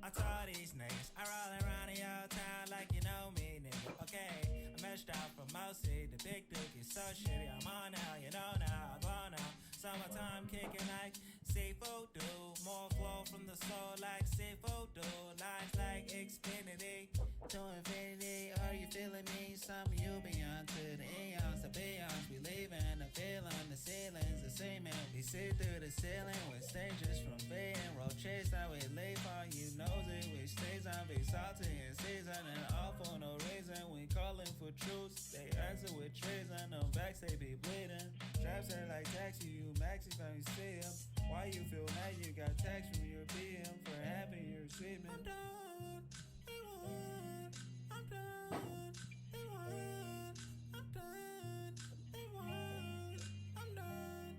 I told these niggas, I roll around in your town like you know me, nigga. Okay, I meshed out from Mousy, the big dude is so shitty. I'm on now, you know now, I'm on now. Summertime kicking like seafood do. More flow from the soul like seafood do. Lines like Xfinity to infinity. Are you feeling me? Something you beyond to the eons, the beyonds. We leaving the feeling, the ceilings, the cement. We see through the ceiling with stages from being road chase. Now we leave on you knows it. We stays on be salty and season and all for no reason. We calling for truth. They answer with treason. No backs they be bleeding. Traps are like taxi. You maxi time you see him. Why you feel mad? You got tax from your PM for having your treatment. I'm done. They won. I'm done. They won. I'm done. They won. I'm done.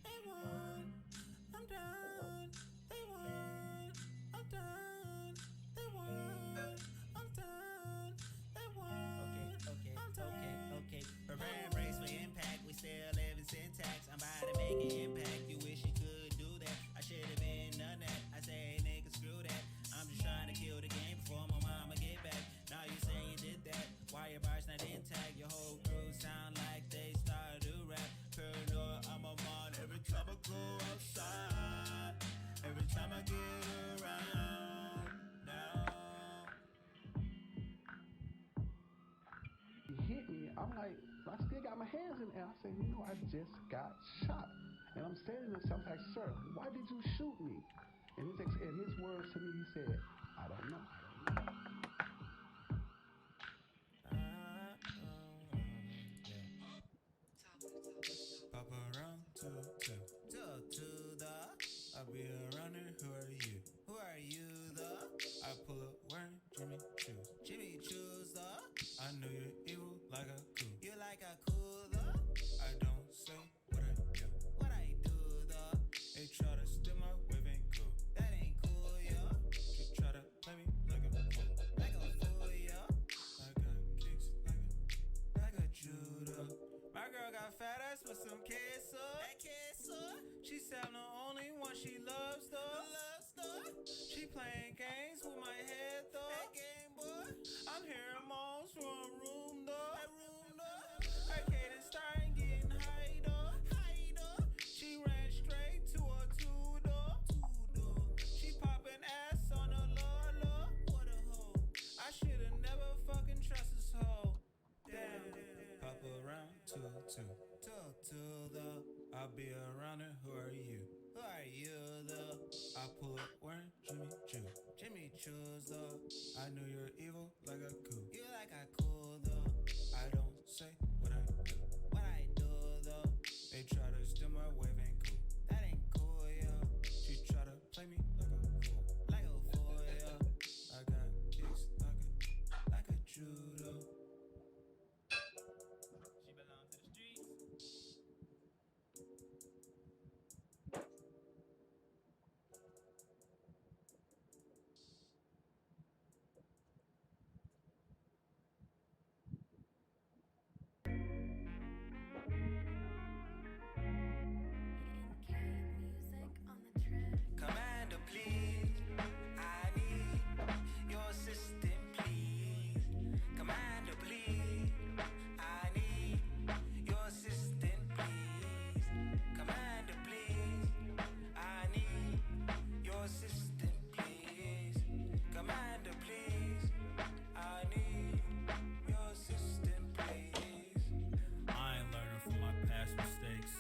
They won. I'm done. They won. I'm done. They won. I'm done. They won. Okay. Prepare brace for impact. We still live in syntax. I'm about to make an impact. You wish you could do that. I should have been done that. I say, hey, nigga, screw that. I'm just trying to kill the game before my mama get back. Now you say you did that. Why your bar's not intact? Your whole crew sound like they started to rap. Paranoid, I'm a mod every time I go outside. Every time I get around. Now. He hit me. I'm like, I still got my hands in the air. I said, you know, I just got shot. And I'm standing there, so I'm like, sir, why did you shoot me? And his words to me, he said, I don't know. Pop around to the I'll be a runner, who are you? Who are you, the? I pull up wearing Jimmy Choos. Jimmy Choos, the? I know you're evil like a cool. You like a cool, the? I don't say what I do. What I do, the? They try to steal my wave, ain't cool. That ain't cool, yo. She try to play me like a fool. Like a fool, yo. I got kicks like a judo. My girl got fat ass with some queso. That queso. She said I'm the only one she loves though. She playing games with my head though. That game boy. I'm hearing moans from a room though. That room though. Her cadence starting getting high though. She ran straight to a two door. She popping ass on a low. What a hoe. I shoulda never fucking trust this hoe. Damn. Pop around to the I'll be around her, who are you? Who are you, the? I pull up wearing Jimmy Choo. Jimmy Choo's, the I knew you're evil like a cool. You like a cool, the I don't say what I do. What I do, the They try to steal my wave, ain't cool. That ain't cool, yeah. She try to play me like a fool. Like a fool, yeah. I got kicks like a judo. She belongs to the streets. Commander, please. I need your assistant, please. Commander, please. I need your assistant, please. Commander, please. I need your assistant, please. Commander, please. I need your assistant, please. I ain't learning from my past mistakes,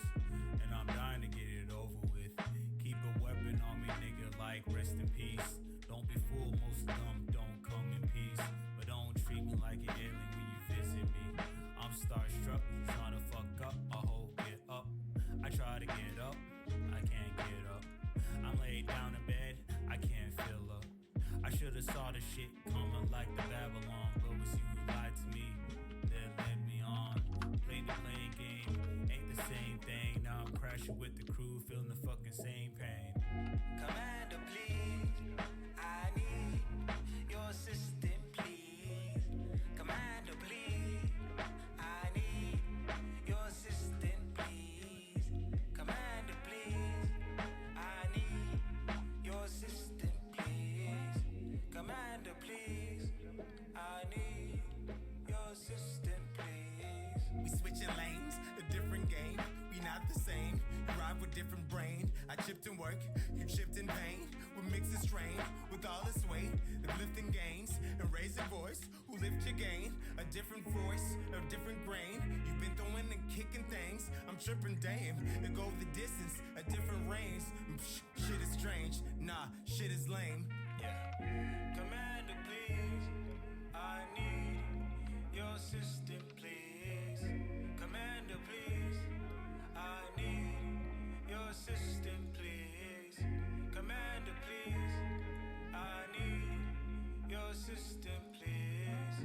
and I'm dying to get it over with. Keep a weapon on me, nigga, like rest in peace. Don't be fooled, most of them don't come in peace. But don't treat me like an alien when you visit me. I'm starstruck, trying to fuck up, I hope get up. I try to get up, I can't get up. I'm laid down in bed, I can't feel up. I should've saw the shit coming like the Babylon, but it was you who lied to me, that led me on. Played the playing game, ain't the same thing. Now I'm crashing with the crew, feeling the fucking same pain. Commander, please, I need your assistant, please. Commander, please, I need your assistant, please. Commander, please, I need your assistant, please. different brain. I chipped in work, you chipped in vain. We mix and strain with all this weight, the lifting gains and raise your voice. Who lift your gain? A different voice, a different grain. You've been throwing and kicking things. I'm tripping dame. It go the distance, a different range. Shit is strange. Nah, shit is lame. Yeah. Commander, please. I need your system, please. Commander, please. I need your system, please. Commander, please. I need your system, please.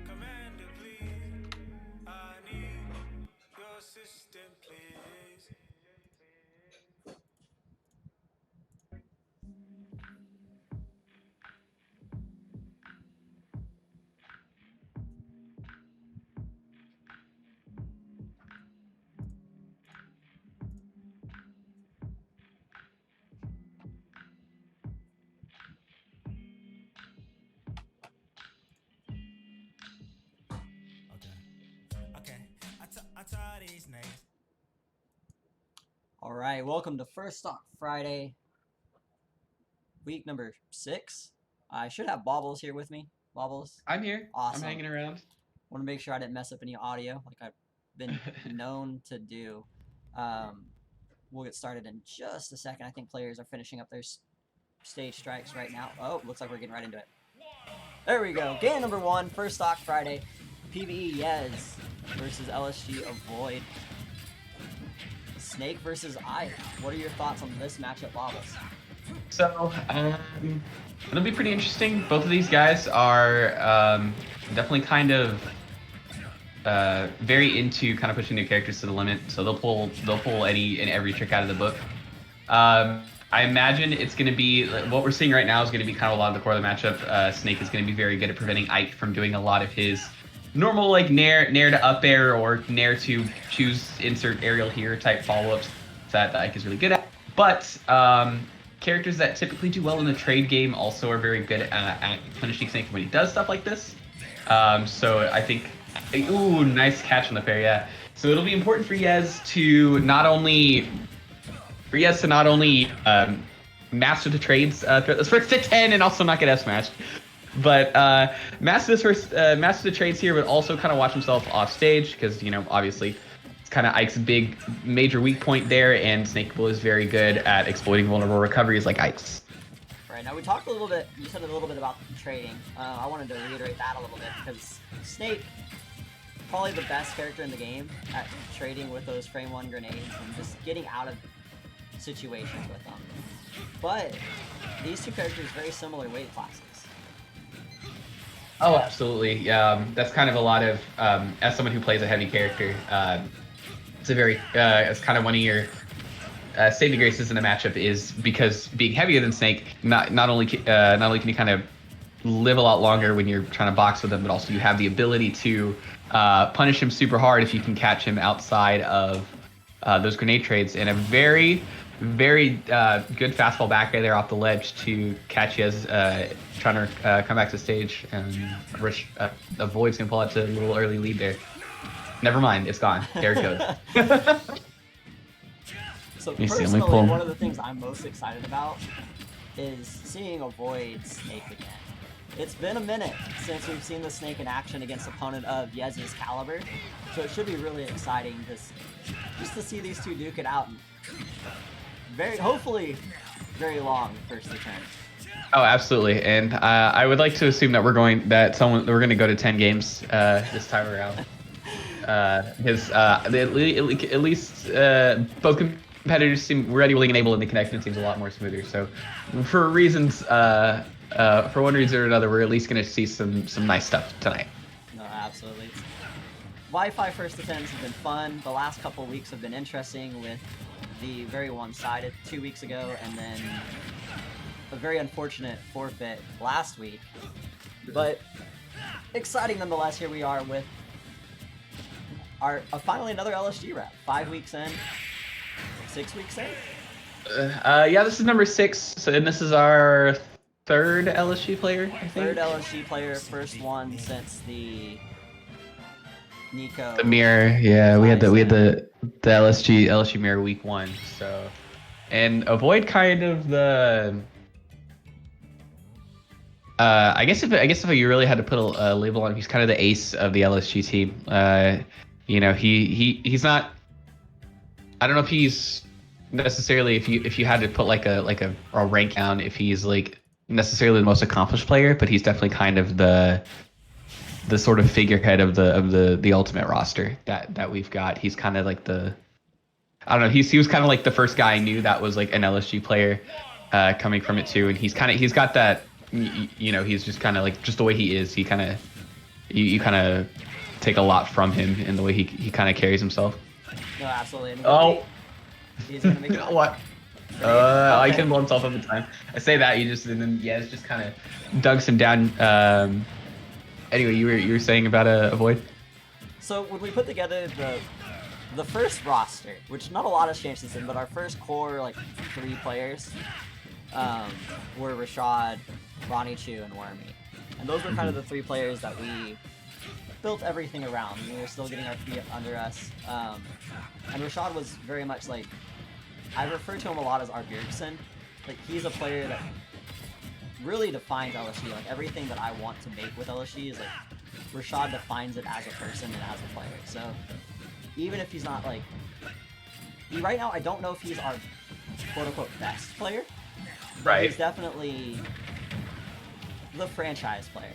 Commander, please. I need your system, please. Okay. I taught these names. All right, welcome to First Stock Friday, week number 6. I should have Bobbles here with me. Bobbles? I'm here. Awesome. I'm hanging around. Want to make sure I didn't mess up any audio like I've been known to do. We'll get started in just a second. I think players are finishing up their stage strikes right now. Oh, looks like we're getting right into it. There we go. Game number 1, First Stock Friday. PVE Yez versus LSG AvoiD. Snake versus Aya. What are your thoughts on this matchup, Bobbles? So, it'll be pretty interesting. Both of these guys are definitely kind of very into kind of pushing their characters to the limit. So they'll pull any and every trick out of the book. I imagine it's going to be what we're seeing right now is going to be kind of a lot of the core of the matchup. Snake is going to be very good at preventing Ike from doing a lot of his normal like nair to up air or nair to choose insert aerial here type follow-ups that Ike is really good at. But characters that typically do well in the trade game also are very good at punishing Snake when he does stuff like this. So I think, ooh, nice catch on the fair, yeah. So it'll be important for Yez to not only master the trades throughout this first 10 and also not get F smashed. But master the trades here, but also kind of watch himself off stage because, you know, obviously it's kind of Ike's big major weak point there, and Snakeable is very good at exploiting vulnerable recoveries like Ike's. Right, now we talked a little bit, you said a little bit about trading. I wanted to reiterate that a little bit because Snake, probably the best character in the game at trading with those frame 1 grenades and just getting out of situations with them. But these two characters very similar weight classes. Oh, absolutely. That's kind of a lot of, as someone who plays a heavy character, it's kind of one of your saving graces in the matchup is because being heavier than Snake, not only can you kind of live a lot longer when you're trying to box with him, but also you have the ability to punish him super hard if you can catch him outside of those grenade trades, and a very good fastball back there off the ledge to catch you as trying to come back to stage, and AvoiD's gonna pull out to a little early lead there. Never mind, it's gone. There it goes. So personally, one of the things I'm most excited about is seeing AvoiD Snake again. It's been a minute since we've seen the Snake in action against an opponent of Yez's caliber, so it should be really exciting just to see these two duke it out. Hopefully, very long first return. Oh, absolutely, and I would like to assume that we're going to go to 10 games this time around. Because at least both competitors seem ready, willing, and able, and the connection seems a lot more smoother. So, for reasons, for one reason or another, we're at least going to see some nice stuff tonight. No, absolutely. Wi-Fi first defense has been fun. The last couple weeks have been interesting with the very one-sided 2 weeks ago, and then a very unfortunate forfeit last week. But exciting nonetheless. Here we are with our finally another LSG rep. 5 weeks in, 6 weeks in. Yeah, this is number 6, and this is our third LSG player, I think. Third LSG player, first one since the Nico. The mirror, yeah, we had the LSG mirror week 1. So, and avoid kind of the. I guess if you really had to put a label on him, he's kind of the ace of the LSG team. You know, he's not. I don't know if he's necessarily if you had to put like a rank down, if he's like necessarily the most accomplished player, but he's definitely kind of the sort of figurehead of the ultimate roster that we've got. He's kind of like the. I don't know. He was kind of like the first guy I knew that was like an LSG player, coming from it too, and he's got that. You know, he's just kind of like just the way he is. He kind of you kind of take a lot from him in the way he kind of carries himself. No, absolutely. Oh, he's gonna make it. What? I can blow himself up in time. I say that and then Yez just kind of dugs him down. Anyway, you were saying about AvoiD. So when we put together the first roster, which not a lot has changed since then, but our first core like 3 players were Rashad, Ronnie Chu, and Wormy, and those were kind of the 3 players that we built everything around. We were still getting our feet under us, and Rashad was very much like, I refer to him a lot as our Bjergsen. Like, he's a player that really defines LSG. Like, everything that I want to make with LSG is like, Rashad defines it as a person and as a player. So even if he's not like, right now I don't know if he's our quote-unquote best player, but Right. he's definitely the franchise player.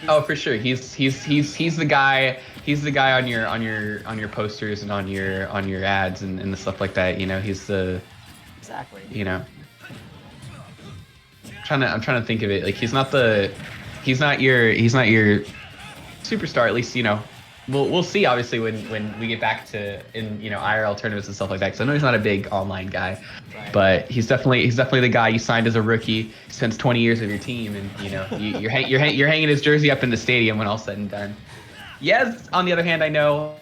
Oh, for sure. He's the guy. He's the guy on your posters and on your ads and the stuff like that. You know, he's the. Exactly. You know. I'm trying to think of it. Like he's not your superstar. At least you know. We'll see obviously when we get back to IRL tournaments and stuff like that. Because I know he's not a big online guy, Right. but he's definitely the guy you signed as a rookie. Spends 20 years of your team, and you know you're hanging his jersey up in the stadium when all's said and done. Yez, on the other hand, I know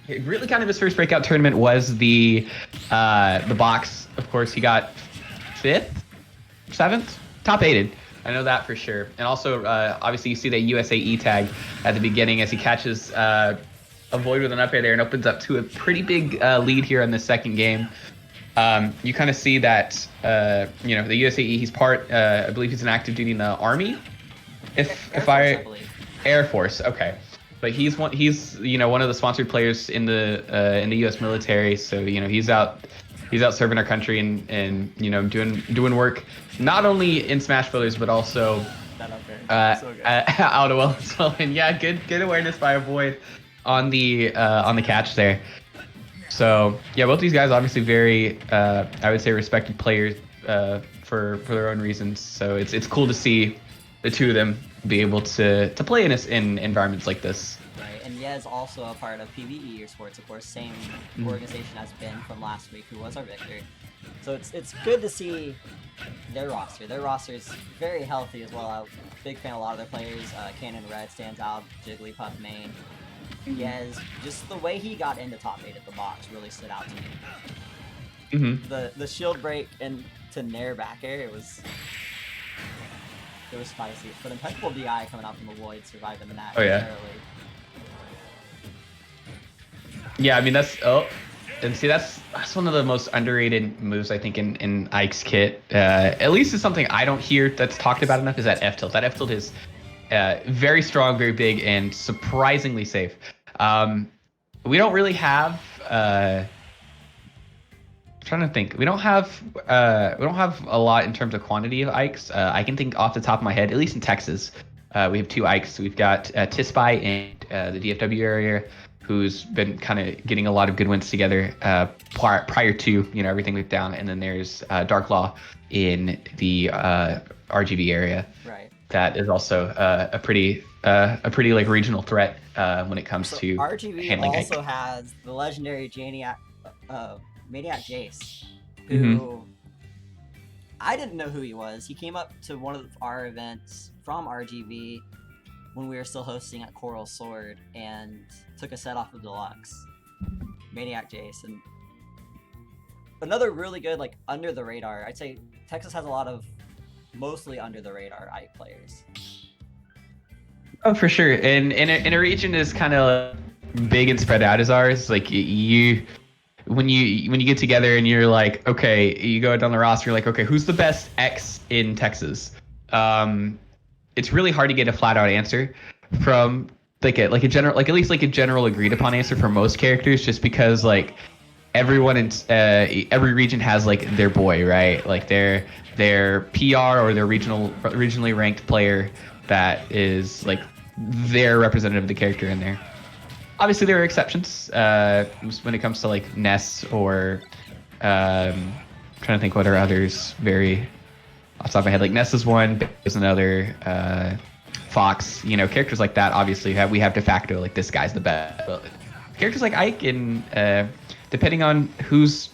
really kind of his first breakout tournament was the box. Of course, he got 5th, 7th, top 8'd. I know that for sure. And also, obviously, you see that USAE tag at the beginning as he catches AvoiD with an up air there and opens up to a pretty big lead here in the second game. You kind of see that, the USAE, he's I believe he's an active duty in the Army. Air Force, okay. But he's one of the sponsored players in the U.S. military. So, he's out serving our country and doing work not only in Smash Brothers but also out as well. And yeah, good awareness by AvoiD on the catch there. So yeah, both these guys obviously very I would say respected players for their own reasons. So it's cool to see the two of them be able to play in environments like this. Right, and Yez also a part of PVE Esports, of course, same organization as Ben from last week, who was our victor. So it's good to see their roster. Their roster is very healthy as well. I'm a big fan of a lot of their players. Cannon Red stands out, Jigglypuff main. Yez, just the way he got into top 8 at the box really stood out to me. Mm-hmm. The shield break and to Nair back air, it was spicy. But impeccable DI coming out from AvoiD, surviving the match. Oh yeah. Narrowly. Yeah, I mean that's one of the most underrated moves I think in Ike's kit. At least it's something I don't hear that's talked about enough. Is that F tilt? That F tilt is very strong, very big, and surprisingly safe. We don't really have. I'm trying to think. We don't have a lot in terms of quantity of Ikes. I can think off the top of my head, at least in Texas, we have 2 Ikes. We've got Tispy and the DFW area, who's been kind of getting a lot of good wins together prior to everything we've down, and then there's Darklaw in the RGV area. Right. That is also a pretty like regional threat when it comes to RGV handling also Ike. has the legendary Maniac Jace, who I didn't know who he was. He came up to one of our events from RGV when we were still hosting at Coral Sword and took a set off of Deluxe. Maniac Jace, and another really good like under the radar. I'd say Texas has a lot of mostly under the radar Ike players. Oh, for sure. And in a region is kind of big and spread out as ours, like you when you get together and you're like, okay, you go down the roster, you're like, okay, who's the best X in Texas? It's really hard to get a flat out answer from like a general, like at least like a general agreed upon answer for most characters, just because like everyone in every region has like their boy, right? Like their PR or their regionally ranked player that is like their representative of the character in there. Obviously, there are exceptions when it comes to like Ness or trying to think what are others very off the top of my head. Like Ness is one, there's another. Fox, you know, characters like that. Obviously, we have de facto like this guy's the best. But characters like Ike and depending on who's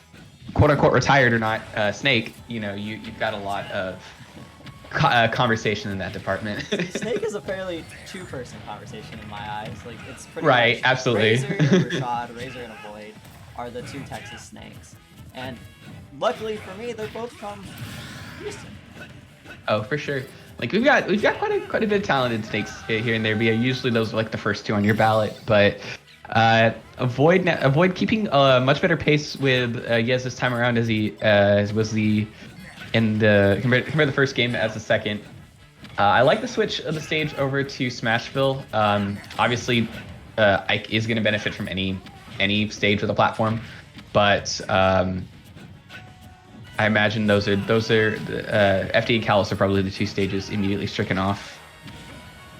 quote unquote retired or not, Snake, you know, you've got a lot of conversation in that department. Snake is a fairly two-person conversation in my eyes. Like it's pretty right, much absolutely. Razor and Rashad, Razor and AvoiD are the two Texas Snakes, and luckily for me, they're both from Houston. Oh, for sure. Like we've got quite a bit of talented snakes here and there. But yeah, usually those are like the first two on your ballot. But AvoiD keeping a much better pace with Yez this time around as he was compare the first game as the second. I like the switch of the stage over to Smashville. Obviously, Ike is going to benefit from any stage with a platform, but I imagine those are FD and Callus are probably the two stages immediately stricken off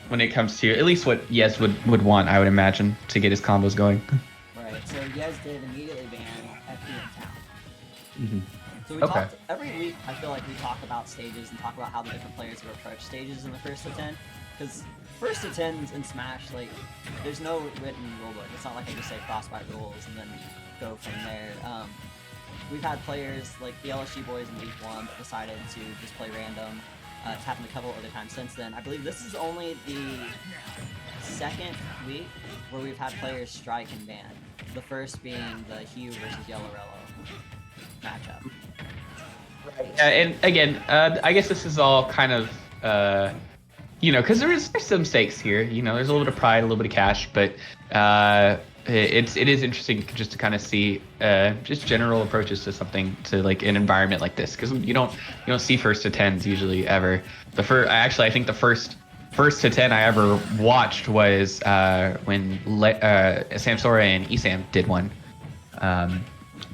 when it comes to at least what Yez would want, I would imagine, to get his combos going. Right. So Yez did immediately ban FD in town. Mm-hmm. So we talked every week. I feel like we talk about stages and talk about how the different players have approached stages in the first to 10. Because first to 10s in Smash, like there's no written rulebook. It's not like I just say Frostbite rules and then go from there. We've had players like the LSG boys in week 1 that decided to just play random. It's happened a couple other times since then. I believe this is only the second week where we've had players strike and ban. The first being the Hue versus Yellorello matchup. Right. And again, I guess this is all kind of, you know, because there's some stakes here. You know, there's a little bit of pride, a little bit of cash, but it is interesting just to kind of see just general approaches to something, to like an environment like this, because you don't see first to 10s usually ever. I think the first to 10 I ever watched was when Samsora and Esam did one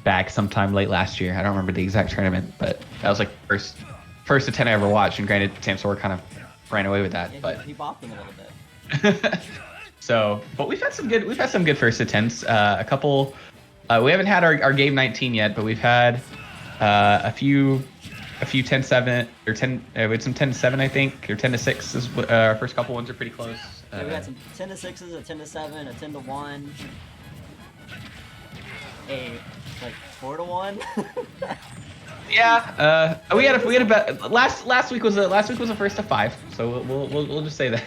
back sometime late last year. I don't remember the exact tournament, but that was like first to 10 I ever watched. And granted, Samsora kind of ran away with that, Yeah, but he bopped him a little bit. So, but we've had some good first to 10s. A couple. We haven't had our game 19 yet, but we've had a few 10-7 or 10. We had some 10-7, I think, or 10-6. Is our first couple ones are pretty close. Yeah, we had some 10-6s, a 10-7, a 10-1, a like 4-1. Yeah. We had about last week was a first to 5. So we'll just say that.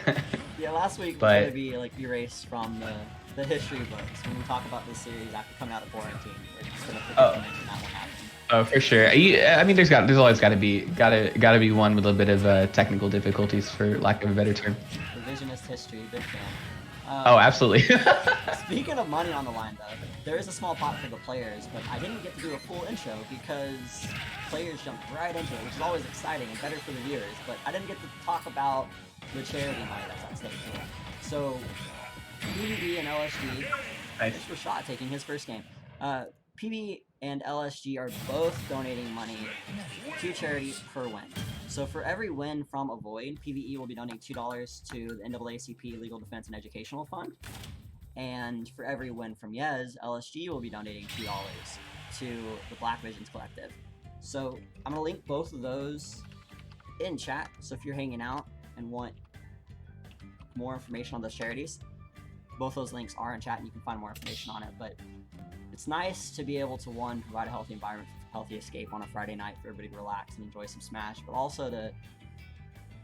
Yeah, last week was gonna be like erased from the history books when we talk about this series after coming out of quarantine. We're just gonna forget to mention that one happened. Oh, for sure. I mean, there's always got to be one with a bit of technical difficulties, for lack of a better term. Revisionist history, big fan. Oh, absolutely. Speaking of money on the line, though, there is a small pot for the players, but I didn't get to do a full intro because players jumped right into it, which is always exciting and better for the viewers, but I didn't get to talk about the charity money that's at stake here. So, PVE and LSG, Nice. this was Rashad taking his first game. PVE and LSG are both donating money to charity per win. So for every win from AvoiD, PVE will be donating $2 to the NAACP Legal Defense and Educational Fund. And for every win from Yez, LSG will be donating $2 to the Black Visions Collective. So I'm going to link both of those in chat. So if you're hanging out and want more information on those charities, both those links are in chat and you can find more information on it. But it's nice to be able to, one, provide a healthy environment, healthy escape on a Friday night for everybody to relax and enjoy some Smash, but also to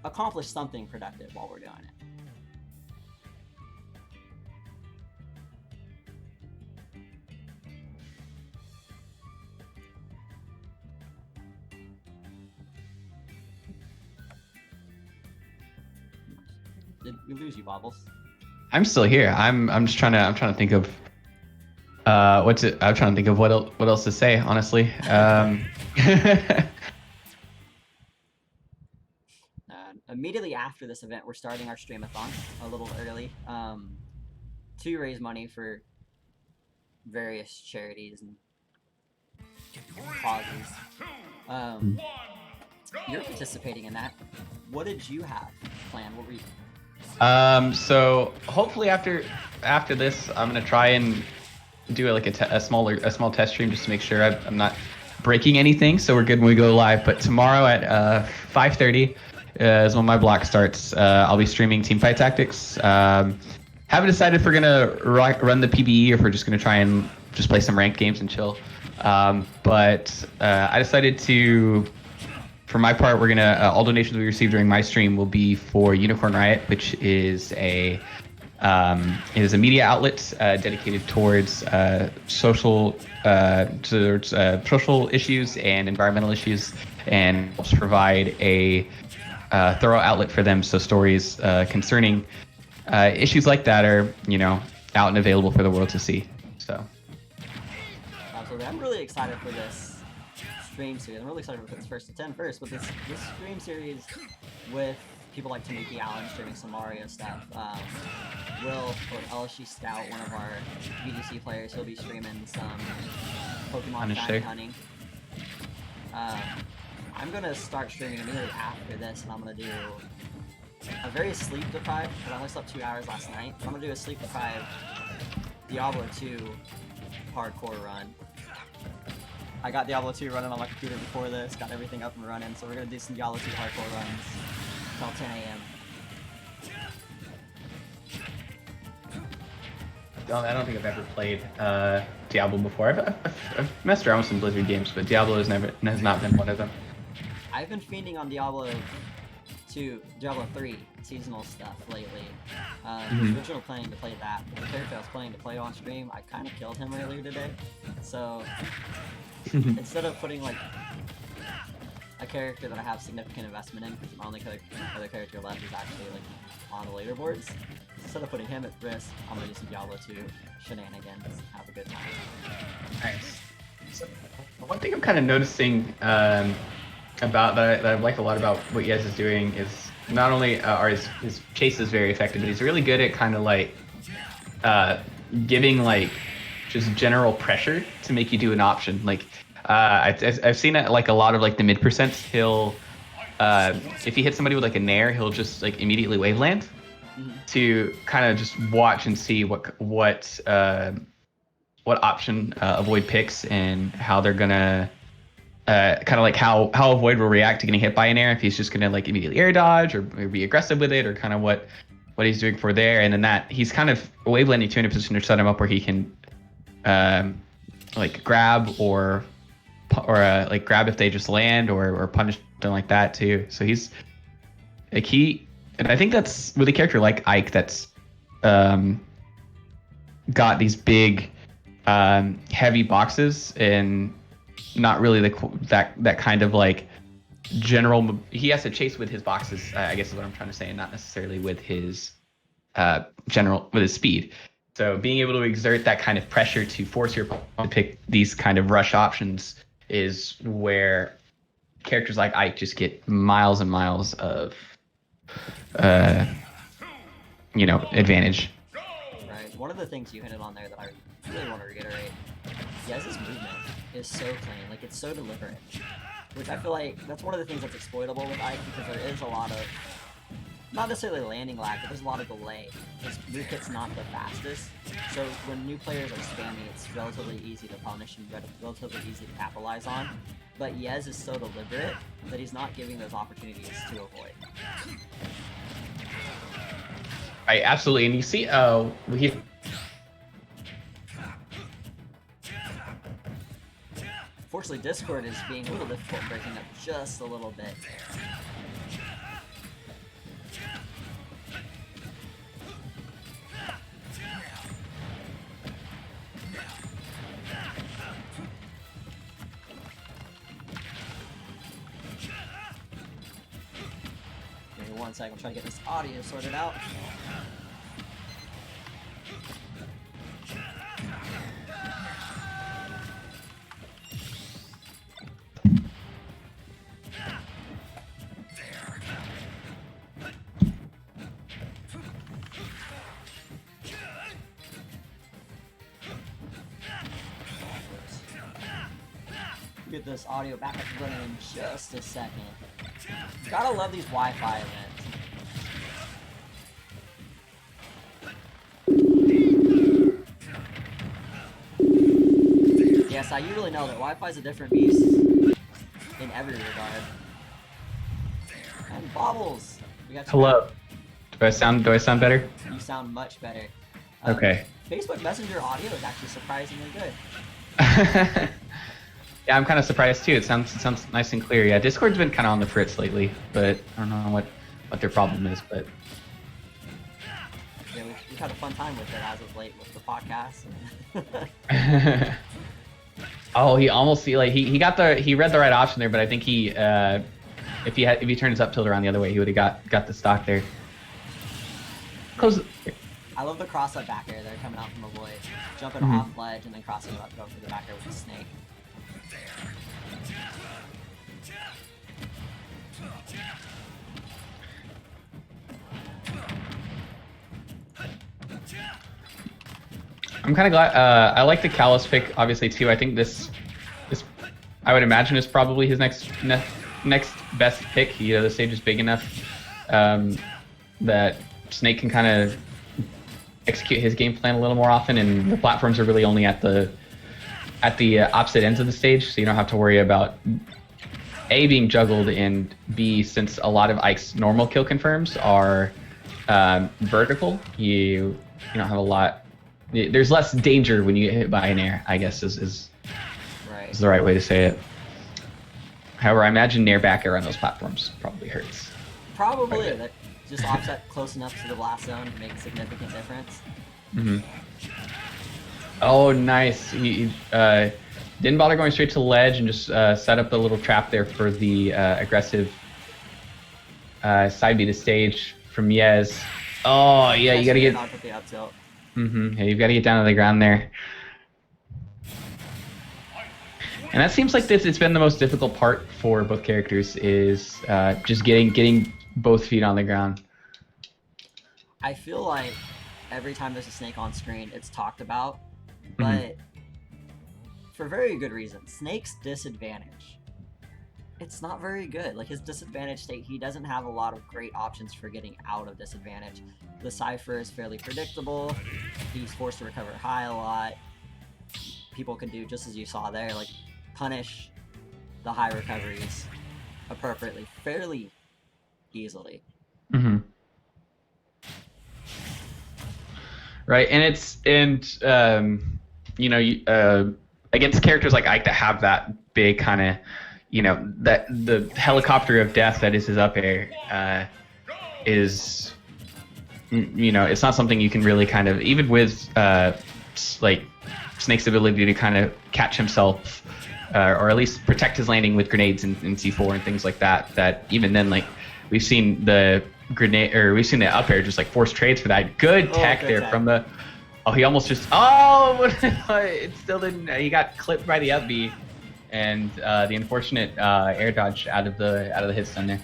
accomplish something productive while we're doing it. Did we lose you, Bobbles? I'm still here. I'm just trying to think of I'm trying to think of what else to say, honestly. Immediately after this event, we're starting our streamathon a little early to raise money for various charities and causes. You're participating in that. What did you have planned? What were you? So hopefully after this, I'm gonna try and do like a small test stream just to make sure I'm not breaking anything, so we're good when we go live. But tomorrow at 5:30 is when my block starts. I'll be streaming Teamfight Tactics. Haven't decided if we're gonna run the PVE or if we're just gonna try and just play some ranked games and chill. But I decided to. For my part, we're gonna all donations we receive during my stream will be for Unicorn Riot, which is a media outlet dedicated towards social issues and environmental issues, and helps provide a thorough outlet for them. So stories concerning issues like that are out and available for the world to see. So absolutely, I'm really excited for this stream series. I'm really excited for this first to 10 first, but this stream series with people like Tanuki Allen streaming some Mario stuff. Will, or LSG Scout, one of our VDC players, he'll be streaming some Pokemon bounty hunting. I'm gonna start streaming immediately after this, and I'm gonna do a very sleep deprived, because I only slept 2 hours last night. I'm gonna do a sleep deprived Diablo 2 hardcore run. I got Diablo 2 running on my computer before this, got everything up and running, so we're gonna do some Diablo 2 hardcore runs till 10 a.m. I don't think I've ever played Diablo before. I've messed around with some Blizzard games, but Diablo has not been one of them. I've been fiending on Diablo 3 seasonal stuff lately. Original planning to play that, but the character I was planning to play on stream, I kind of killed him earlier today. So instead of putting like a character that I have significant investment in, because my only other character left is actually like on the leaderboards, instead of putting him at risk, I'm gonna do some Diablo 2 shenanigans, have a good time. Nice. So, one thing I'm kind of noticing about that I like a lot about what Yez is doing is not only are his chases very effective, but he's really good at kind of like giving like just general pressure to make you do an option. Like I've seen it like a lot of like the mid percents. He'll if he hits somebody with like a nair, he'll just like immediately waveland to kind of just watch and see what option AvoiD picks and how they're gonna kind of like how AvoiD will react to getting hit by an air, if he's just gonna like immediately air dodge or be aggressive with it, or kind of what he's doing for there. And then that he's kind of wavelanding to in a position to set him up where he can like grab or like grab if they just land, or punish something like that too. So he's like and I think that's with a character like Ike that's got these big heavy boxes and not really that kind of like general. He has to chase with his boxes, I guess is what I'm trying to say, and not necessarily with his with his speed. So being able to exert that kind of pressure to force your opponent to pick these kind of rush options is where characters like Ike just get miles and miles of advantage. Right. One of the things you hinted on there that I really want to reiterate, Yez's movement is so clean, like it's so deliberate, which I feel like that's one of the things that's exploitable with Ike, because there is a lot of, not necessarily landing lag, but there's a lot of delay. His move kit's not the fastest, so when new players are spamming, it's relatively easy to punish and relatively easy to capitalize on. But Yez is so deliberate that he's not giving those opportunities to AvoiD. Right, absolutely, and you see, Fortunately, Discord is being a little difficult, breaking up just a little bit. Give me 1 second, I'm trying to get this audio sorted out. get this audio back up and running in just a second. Gotta love these Wi-Fi events. Yes, you really know that Wi-Fi is a different beast in every regard. And Bobbles! We got Hello. Do I sound better? You sound much better. Okay. Facebook Messenger audio is actually surprisingly good. Yeah, I'm kind of surprised too. It sounds nice and clear. Yeah, Discord's been kind of on the fritz lately, but I don't know what their problem is. But yeah, we've had a fun time with it as of late with the podcast. Oh, he almost he read the right option there, but I think if he turned his up tilt around the other way, he would have got the stock there. Close. I love the cross up back air. They're coming out from avoid, jumping off ledge and then crossing up, going for the back air with the snake. I'm kind of glad. I like the Callus pick, obviously too. I think this I would imagine is probably his next best pick. You know, the stage is big enough that Snake can kind of execute his game plan a little more often, and the platforms are really only at the opposite ends of the stage, so you don't have to worry about A, being juggled, and B, since a lot of Ike's normal kill confirms are vertical, you don't have a lot. There's less danger when you get hit by an air, I guess is the right way to say it. However, I imagine nair back air on those platforms probably hurts. Probably. That just offset close enough to the blast zone to make a significant difference. Mm-hmm. Oh, nice. He didn't bother going straight to the ledge and just set up the little trap there for the aggressive side B to stage from Yez. Oh, yeah, you gotta get... Yeah, you've got to get down to the ground there. And that seems like it's been the most difficult part for both characters, is just getting both feet on the ground. I feel like every time there's a Snake on screen, it's talked about, but for very good reason. Snake's disadvantage, it's not very good. Like, his disadvantage state, he doesn't have a lot of great options for getting out of disadvantage. The Cypher is fairly predictable. He's forced to recover high a lot. People can do, just as you saw there, like, punish the high recoveries appropriately fairly easily. Right, against characters like Ike that have that big kind of, that the helicopter of death that is his up air is, it's not something you can really kind of, even with like Snake's ability to kind of catch himself or at least protect his landing with grenades in C4 and things like that, that even then, like, we've seen the up air just like force trades for that. Good tech there from the, he almost just, it still didn't, he got clipped by the up B. And the unfortunate air dodge out of the hit stun there.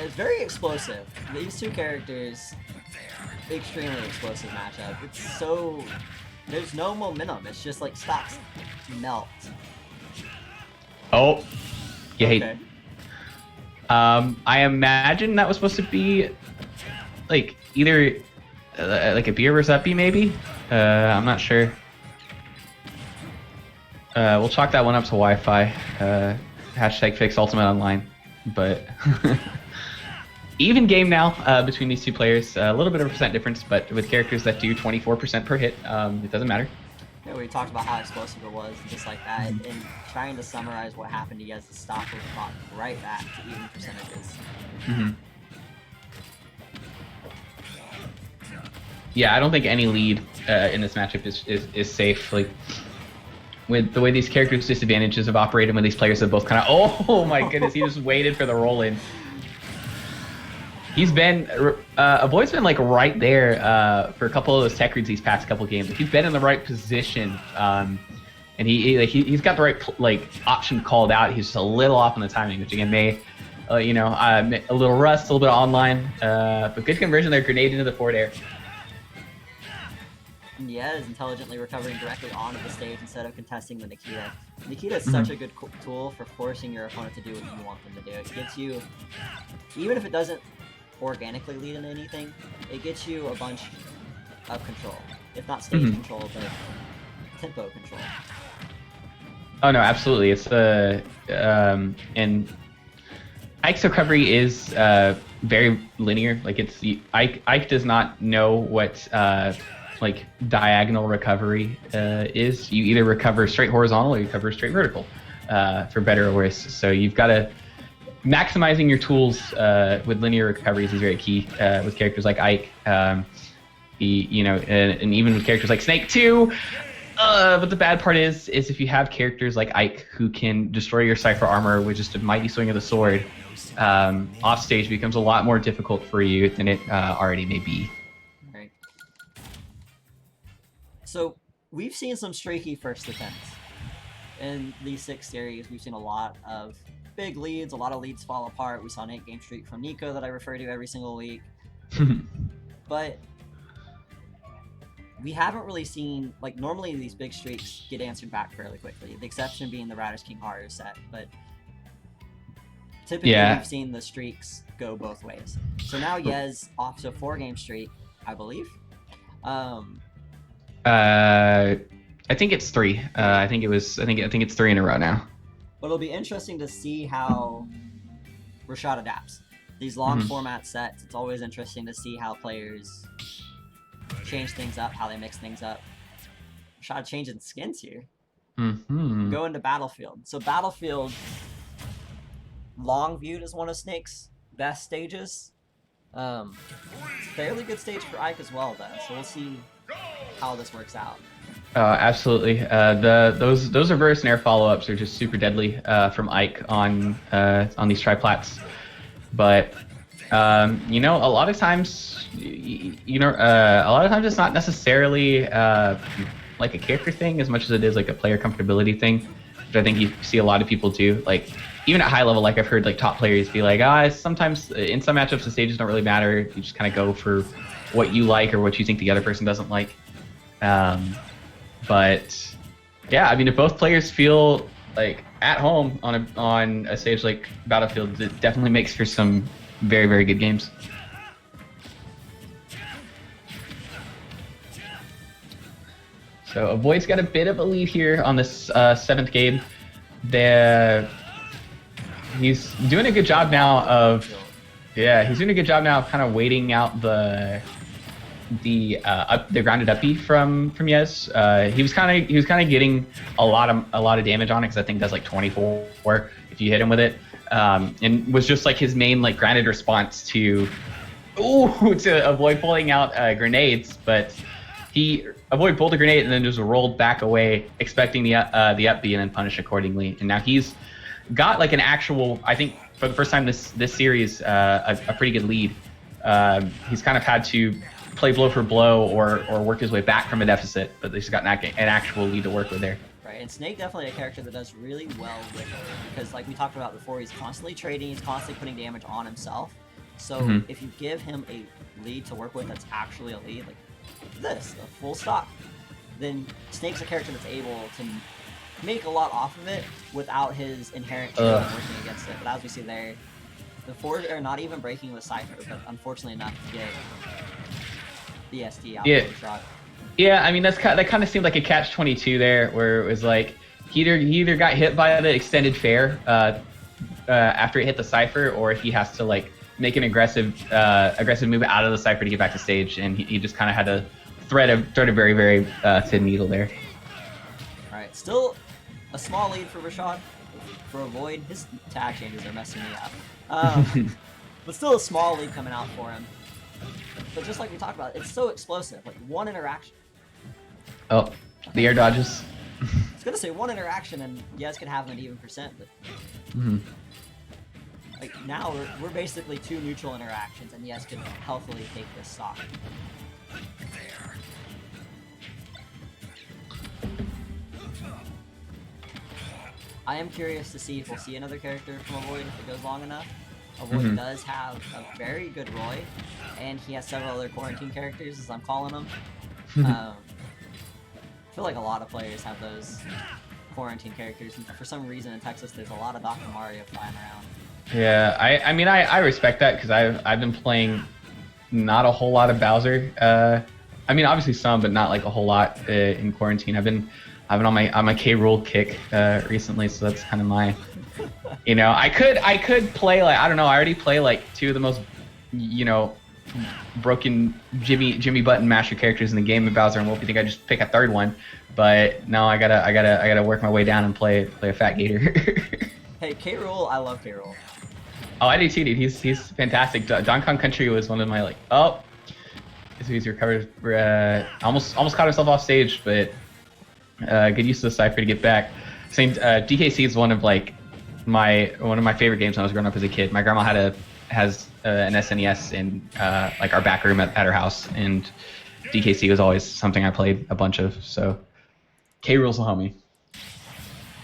It's very explosive. These two characters, extremely explosive matchup. It's so, there's no momentum. It's just like stocks melt. Oh, you hate. I imagine that was supposed to be like either like a beer versus up B maybe. I'm not sure. We'll chalk that one up to Wi-Fi. Hashtag fix Ultimate Online. But even game now between these two players. A little bit of a percent difference, but with characters that do 24% per hit, it doesn't matter. Yeah, we talked about how explosive it was, just like that. And trying to summarize what happened to Yez's stock was brought right back to even percentages. Yeah, I don't think any lead in this matchup is safe. Like, with the way these characters' disadvantages have operated when these players have both kind of... Oh my goodness, he just waited for the roll-in. He's been... AvoiD's been like right there for a couple of those tech reads these past couple games. He's been in the right position, and he's got the right option called out. He's just a little off on the timing, which again may, a little rust, a little bit of online, but good conversion there. Grenade into the forward air. Yez intelligently recovering directly onto the stage instead of contesting the Nikita. Nikita is such a good tool for forcing your opponent to do what you want them to do. It gets you, even if it doesn't organically lead into anything, it gets you a bunch of control. If not stage control, but tempo control. Oh no, absolutely. It's and Ike's recovery is very linear. Like Ike does not know what like diagonal recovery is. You either recover straight horizontal or you recover straight vertical, for better or worse. So you've got to maximizing your tools with linear recoveries is very key with characters like Ike. And even with characters like Snake too. But the bad part is if you have characters like Ike who can destroy your Cypher armor with just a mighty swing of the sword, off stage becomes a lot more difficult for you than it already may be. Right. So we've seen some streaky first attempts in these 6 series. We've seen a lot of big leads, a lot of leads fall apart. We saw an 8-game streak from Nico that I refer to every single week. But we haven't really seen, like, normally these big streaks get answered back fairly quickly. The exception being the Radish King Haru set, but typically we've seen the streaks go both ways. So now Yez off to a 4-game streak, I believe. I think it's 3. I think it's 3 in a row now. But it'll be interesting to see how Rashad adapts. These long format sets, it's always interesting to see how players change things up, how they mix things up. Rashad changing skins here. Go into Battlefield. So Battlefield, long viewed as one of Snake's best stages. Fairly good stage for Ike as well, though. So we'll see how this works out. Absolutely. Those reverse nair follow-ups are just super deadly from Ike on these triplats. But a lot of times, it's not necessarily like a character thing as much as it is like a player comfortability thing, which I think you see a lot of people do. Like even at high level, like I've heard like top players be like, sometimes in some matchups the stages don't really matter. You just kind of go for what you like or what you think the other person doesn't like. But yeah, I mean, if both players feel like at home on a stage like Battlefield, it definitely makes for some very, very good games. So AvoiD's got a bit of a lead here on this 7th game. He's doing a good job now of kind of waiting out the grounded uppy from Yez. He was kind of getting a lot of damage on it, because I think it does like 24 if you hit him with it, and was just like his main like grounded response to avoid pulling out grenades. But AvoiD pulled a grenade and then just rolled back away, expecting the up B and then punish accordingly. And now he's got like an actual, I think for the first time this series, a pretty good lead. He's kind of had to play blow for blow or work his way back from a deficit, but he's got an actual lead to work with there. Right, and Snake definitely a character that does really well with it, because like we talked about before, he's constantly trading, he's constantly putting damage on himself. So if you give him a lead to work with that's actually a lead, like this, a full stock, then Snake's a character that's able to make a lot off of it without his inherent shield working against it. But as we see there, the forward are not even breaking the Cypher, but unfortunately enough to get the SD out of the shot. Yeah, I mean that kind of seemed like a catch-22 there, where it was like he either got hit by the extended fair after it hit the Cypher, or he has to like make an aggressive move out of the Cypher to get back to stage, and he just kind of had to thread a very, very thin needle there. All right, still a small lead for Rashad. For AvoiD, his tag changes are messing me up. But still a small lead coming out for him. But just like we talked about, it's so explosive. Like one interaction. Oh, the air dodges. I was gonna say one interaction and Yez could have an even percent, but like now we're basically 2 neutral interactions and Yez could healthily take this stock. I am curious to see if we'll see another character from AvoiD if it goes long enough. AvoiD does have a very good Roy, and he has several other quarantine characters, as I'm calling them. feel like a lot of players have those quarantine characters, and for some reason in Texas there's a lot of Dr. Mario flying around. Yeah, I mean I respect that because I've been playing not a whole lot of Bowser. I mean obviously some, but not like a whole lot in quarantine. I've been on my K. Rool kick recently, so that's kind of my, you know, I could play like, I don't know, I already play like 2 of the most, you know, broken Jimmy Button masher characters in the game of Bowser and Wolf. You think I just pick a 3rd one, but no, I gotta work my way down and play a fat gator. Hey, K. Rool, I love K. Rool. Oh, I do too, dude. He's fantastic. Donkey Kong Country was one of my like, oh, he's recovered. Almost caught himself off stage, but good use of the cipher to get back. Same. DKC is one of like one of my favorite games when I was growing up as a kid. My grandma has an SNES in like our back room at her house, and DKC was always something I played a bunch of. So K. Rool's a homie.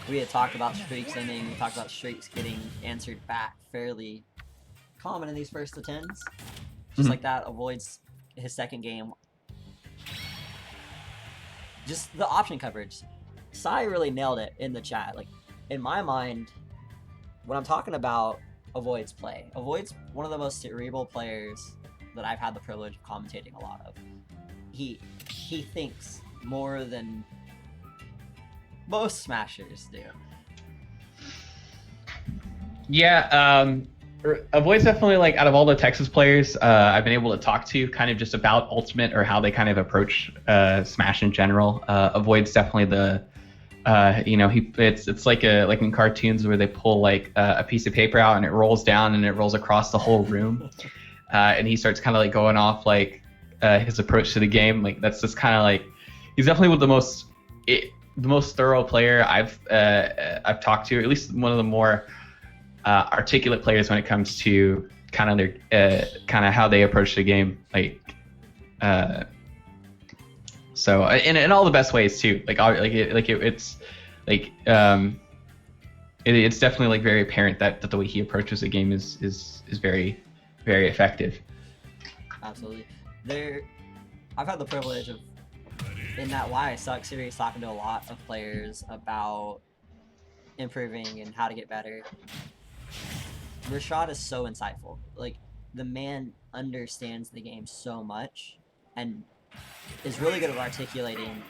We had talked about streaks ending. We talked about streaks getting answered back fairly common in these first to 10s. Just like that, avoids his 2nd game. Just the option coverage. Sai really nailed it in the chat. Like, in my mind, when I'm talking about AvoiD's play, AvoiD's one of the most cerebral players that I've had the privilege of commentating a lot of. He thinks more than most smashers do. Yeah, AvoiD's definitely like out of all the Texas players I've been able to talk to, kind of just about Ultimate or how they kind of approach Smash in general. AvoiD's definitely the you know, it's like in cartoons where they pull like a piece of paper out and it rolls down and it rolls across the whole room, and he starts kind of like going off like his approach to the game. Like that's just kind of like, he's definitely the most thorough player I've talked to, at least one of the more articulate players when it comes to kind of their kind of how they approach the game, like so in all the best ways too. It's definitely like very apparent that the way he approaches the game is very, very effective. Absolutely. I've had the privilege of, in that Why I Suck series, talking to a lot of players about improving and how to get better. Rashad is so insightful. Like, the man understands the game so much and is really good at articulating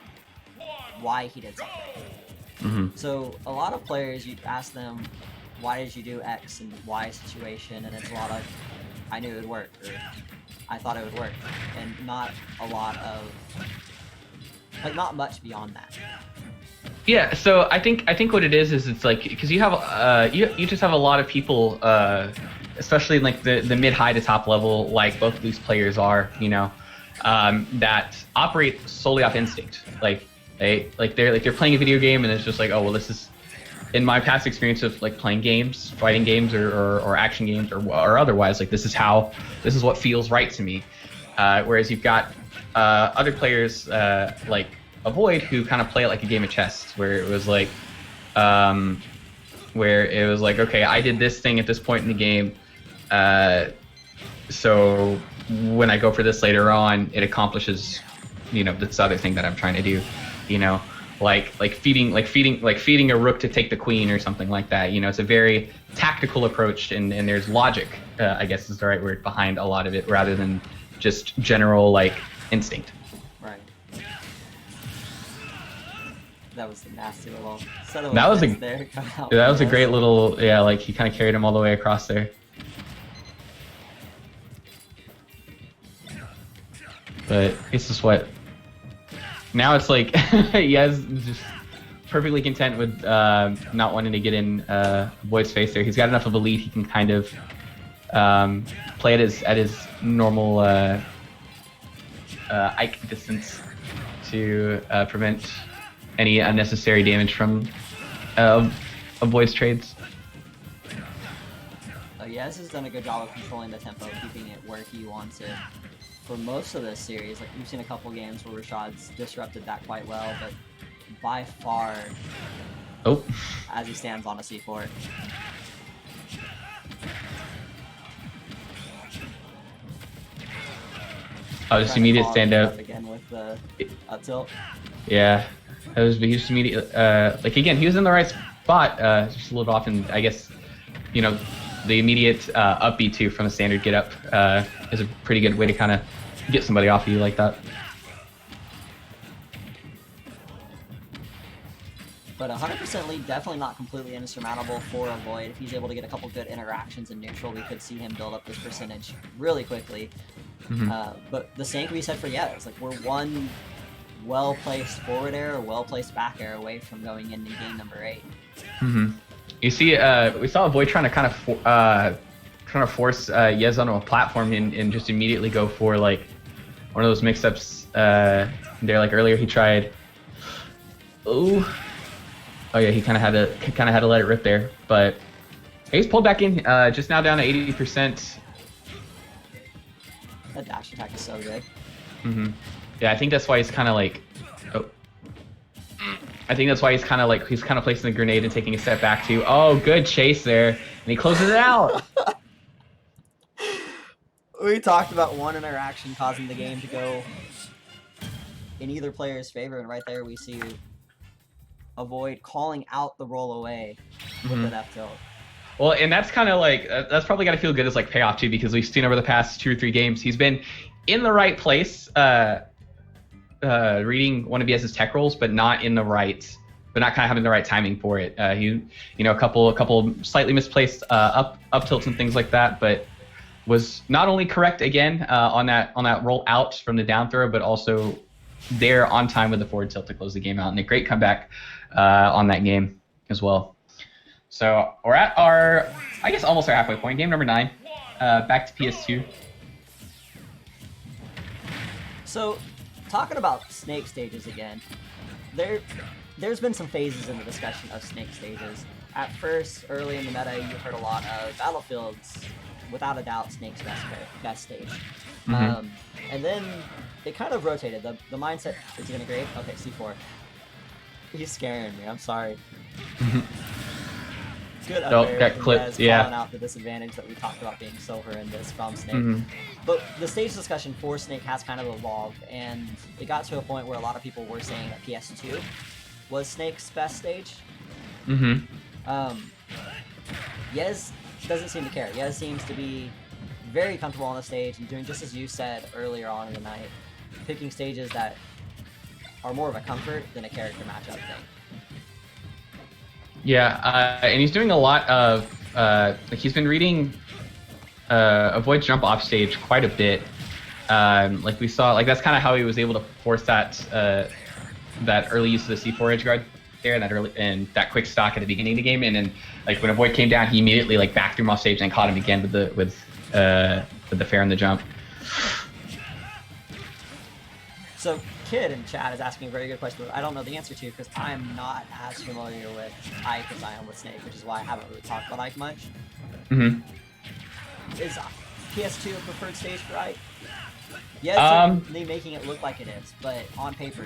why he did something. So a lot of players, you ask them, why did you do X and Y situation, and it's a lot of, I knew it would work, or I thought it would work, and not a lot of, like, not much beyond that. Yeah, so I think what it is it's like, because you have you just have a lot of people, especially in like the mid-high to top level, like both of these players are, you know, that operate solely off instinct. Like they're playing a video game and it's just like, oh well, this is, in my past experience of like playing games, fighting games or action games or otherwise, like this is what feels right to me. Whereas you've got other players like AvoiD who kind of play it like a game of chess, where it was like, okay, I did this thing at this point in the game, so when I go for this later on, it accomplishes, you know, this other thing that I'm trying to do, you know, like feeding a rook to take the queen or something like that. You know, it's a very tactical approach, and there's logic, I guess is the right word, behind a lot of it, rather than just general like instinct. Right. That was a nasty little set of that was a there. That was a great little, yeah, like he kind of carried him all the way across there. But it's just what, now it's like Yez is just perfectly content with not wanting to get in AvoiD's face there. He's got enough of a lead, he can kind of play at his normal Ike distance to prevent any unnecessary damage from AvoiD's trades. Yez has done a good job of controlling the tempo, keeping it where he wants it. For most of this series, like we've seen a couple games where Rashad's disrupted that quite well, but by far, as he stands on a C4. Oh, just immediate stand up. Again with the up tilt. Yeah. It was just immediate. Like again, he was in the right spot. Just a little off, and I guess the immediate up B2 from the standard get up is a pretty good way to kind of get somebody off of you like that. But 100% lead, definitely not completely insurmountable for AvoiD. If he's able to get a couple good interactions in neutral, we could see him build up this percentage really quickly. But the same can be said for Yez. Like, we're one well-placed forward air or well-placed back air away from going into game number 8. You see, we saw AvoiD trying to kind of force Yez onto a platform and just immediately go for like one of those mix-ups. There, like earlier, he tried. Oh yeah, he kind of had to let it rip there, but he's pulled back in, just now down to 80%. That dash attack is so good. Yeah, I think that's why he's kind of like, I think that's why he's kind of placing the grenade and taking a step back too. Oh, good chase there, and he closes it out. We talked about one interaction causing the game to go in either player's favor, and right there we see AvoiD calling out the roll away with an F tilt. Well, and that's kind of like, that's probably got to feel good as like payoff too, because we've seen over the past 2 or 3 games, he's been in the right place, reading one of Yez's tech rolls, but not kind of having the right timing for it. A couple slightly misplaced up tilts and things like that, but was not only correct again on that roll out from the down throw, but also there on time with the forward tilt to close the game out, and a great comeback on that game as well. So we're at our, I guess, almost our halfway point. Game number 9, back to PS2. So, talking about snake stages again, there's been some phases in the discussion of snake stages. At first, early in the meta, you heard a lot of Battlefield's, without a doubt, Snake's best stage. And then it kind of rotated. The mindset, is he gonna grade? Okay, C4. He's scaring me, I'm sorry. Good up air, got clipped, yeah. Calling out the disadvantage that we talked about being so horrendous from Snake. But the stage discussion for Snake has kind of evolved, and it got to a point where a lot of people were saying that PS2 was Snake's best stage. Yez doesn't seem to care. Yez seems to be very comfortable on the stage and doing just as you said earlier on in the night, picking stages that are more of a comfort than a character matchup thing. Yeah, and he's doing a lot of, he's been reading AvoiD jump off stage quite a bit. Like we saw, like that's kind of how he was able to force that early use of the C4 edge guard there, and that quick stock at the beginning of the game, and then like when AvoiD came down, he immediately like backed him off stage and caught him again with the fair and the jump. So Kid in chat is asking a very good question, but I don't know the answer to because I'm not as familiar with Ike as I am with Snake, which is why I haven't really talked about Ike much. Is PS2 a preferred stage for Ike? Yeah, certainly making it look like it is, but on paper.